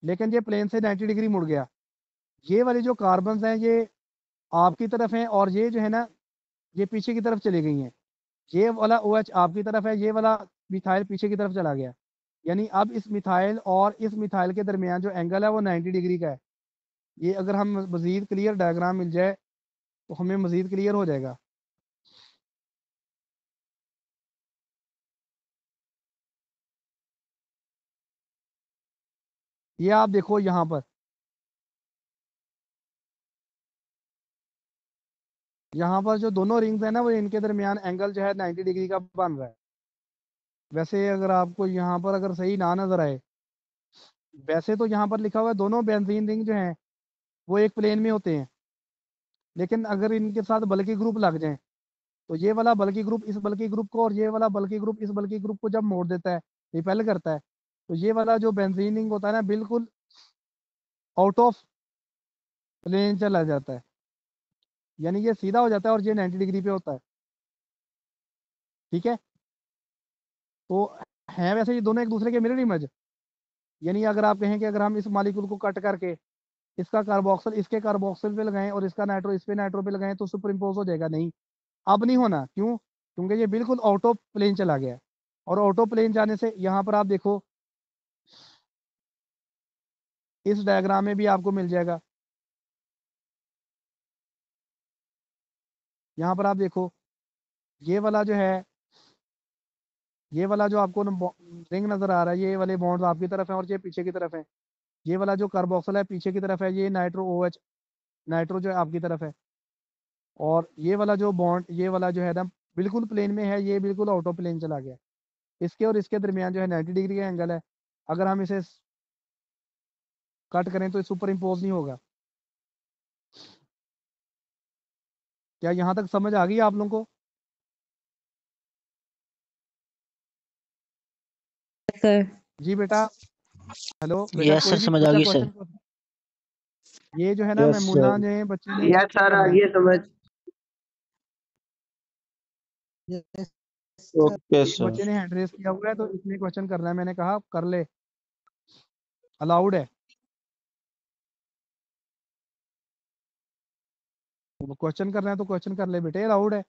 लेकिन ये प्लेन से 90 डिग्री मुड़ गया। ये वाली जो कार्बन्स हैं ये आपकी तरफ हैं और ये जो है ना ये पीछे की तरफ चली गई हैं। ये वाला OH आपकी तरफ है, ये वाला मिथाइल पीछे की तरफ चला गया। यानी अब इस मिथाइल और इस मिथाइल के दरमियान जो एंगल है वो 90 डिग्री का है। ये अगर हम मजीद क्लियर डायग्राम मिल जाए तो हमें मजीद क्लियर हो जाएगा। ये आप देखो यहाँ पर, यहाँ पर जो दोनों रिंग्स है ना वो इनके दरमियान एंगल जो है 90 डिग्री का बन रहा है। वैसे अगर आपको यहाँ पर अगर सही ना नजर आए, वैसे तो यहाँ पर लिखा हुआ है दोनों बेंजीन रिंग जो हैं वो एक प्लेन में होते हैं, लेकिन अगर इनके साथ बल्कि ग्रुप लग जाए तो ये वाला बल्कि ग्रुप इस बल्कि ग्रुप को और ये वाला बल्कि ग्रुप इस बल्कि ग्रुप को जब मोड़ देता है, रिपेल करता है, तो ये वाला जो बेंजीन रिंग होता है ना बिल्कुल आउट ऑफ प्लेन चला जाता है। यानी ये सीधा हो जाता है और ये 90 डिग्री पे होता है। ठीक है, तो है वैसे ये दोनों एक दूसरे के मिरर इमेज। यानी अगर आप कहें कि अगर हम इस मॉलिक्यूल को कट करके इसका कार्बोक्सिल इसके कार्बोक्सिल पे लगाएं और इसका नाइट्रो इस पे नाइट्रो पे लगाएं तो सुपर इम्पोज हो जाएगा। नहीं, अब नहीं होना। क्यों? क्योंकि ये बिल्कुल आउट ऑफ प्लेन चला गया है। और आउट ऑफ प्लेन जाने से यहाँ पर आप देखो इस डायग्राम में भी आपको मिल जाएगा। यहाँ पर आप देखो ये वाला जो है, ये वाला जो आपको रिंग नजर आ रहा है, ये वाले बॉन्ड्स आपकी तरफ है और ये पीछे की तरफ है। ये वाला जो कार्बोक्सिल है पीछे की तरफ है, ये नाइट्रो OH नाइट्रो जो है आपकी तरफ है। और ये वाला जो बॉन्ड ये वाला जो है ना बिल्कुल प्लेन में है, ये बिल्कुल आउट ऑफ प्लेन चला गया। इसके और इसके दरमियान जो है 90 डिग्री का एंगल है। अगर हम इसे कट करें तो सुपर इम्पोज नहीं होगा। क्या यहाँ तक समझ आ गई आप लोगों को? सर जी बेटा, हेलो बेटा, यस कोई सर, भी समझ आ बच्चा गई सर। क्वेश्चन, ये जो है ना यस मैं मुन्ना सर। ने बच्चे ने यस सर, करना है। आगे समझ। ओके एक सर। बच्चे ने हैंड रेस किया हुआ है तो इसने क्वेश्चन करना है। मैंने कहा कर ले, अलाउड है। क्वेश्चन करना है तो क्वेश्चन कर ले बेटे, अलाउड है।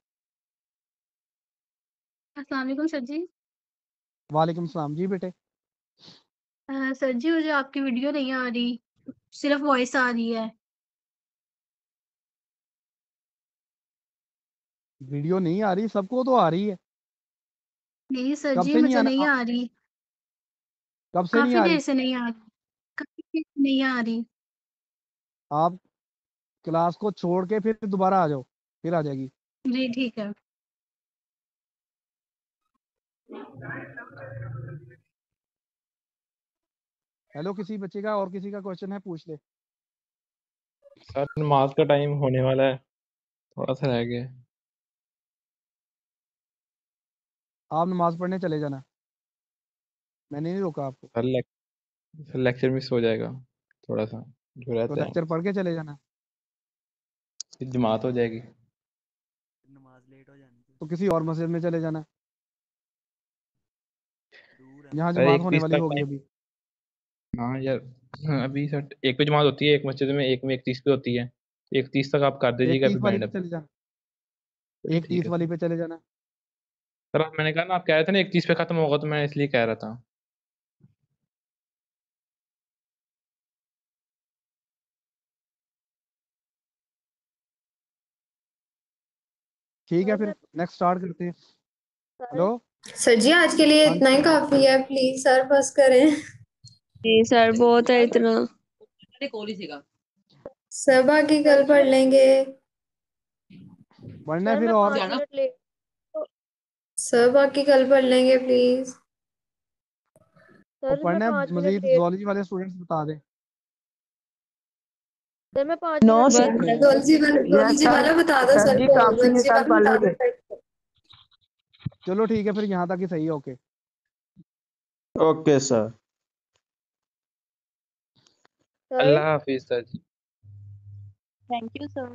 अस्सलाम वालेकुम सर जी। वालेकुम सलाम जी बेटे। सर जी मुझे आपकी वीडियो नहीं आ रही, सिर्फ वॉइस आ रही है। वीडियो नहीं आ रही? सबको तो आ रही है। नहीं सर कब जी से नहीं मुझे आना नहीं आ रही, कब से नहीं काफी आ देर रही? से नहीं आ रही, काफी देर से नहीं आ रही। आप क्लास को छोड़ के फिर दोबारा आ जाओ, फिर आ जाएगी। जी ठीक है। हेलो, किसी बच्चे का और किसी का क्वेश्चन है पूछ ले। सर नमाज का टाइम होने वाला है, थोड़ा सा रह गया है। आप नमाज पढ़ने चले जाना, मैंने नहीं रोका आपको। सर लेक्चर मिस हो जाएगा थोड़ा सा जो तो रहता है, लेक्चर पढ़ के चले जाना, फिर जमात हो जाएगी। तो किसी और मस्जिद में चले जाना जहाँ सर जमात एक होने तीस वाली तक होगी टाइम। अभी। हाँ यार, अभी सर एक पे जमात होती है एक मस्जिद में, एक में 31 पे होती है। 31 तक आप कर एक दीजिएगा 30 फिर वाली बैंड पे अप। चले जाना, चलिए एक ठीक 30 है वाली सर। पे चले जाना। सर आप मैंने कहा ना, आप कह रहे थे ना 31 पे खत्म होगा, तो मैं इसलिए कह रहा था। ठीक है, फिर नेक्स्ट स्टार्ट करते हैं। हेलो सर जी आज के लिए हाँ इतना ही काफी है, प्लीज सर बस करें। जी सर, बहुत है इतना। सर बाकी कल पढ़ लेंगे। बढ़ना है फिर और सर बाकी कल पढ़ लेंगे प्लीज। और पढ़ना है मजीद जूलॉजी वाले स्टूडेंट्स बता दें। नो बस सर। Yes zoology sir. वाला बता दो सर सर जी को, काफी है, जोलॉजी कल वाला पढ़ बता लेंगे। दो। चलो ठीक है, फिर यहाँ तक ही सही है। Okay, okay sir. Allah Hafiz sir. Thank you sir.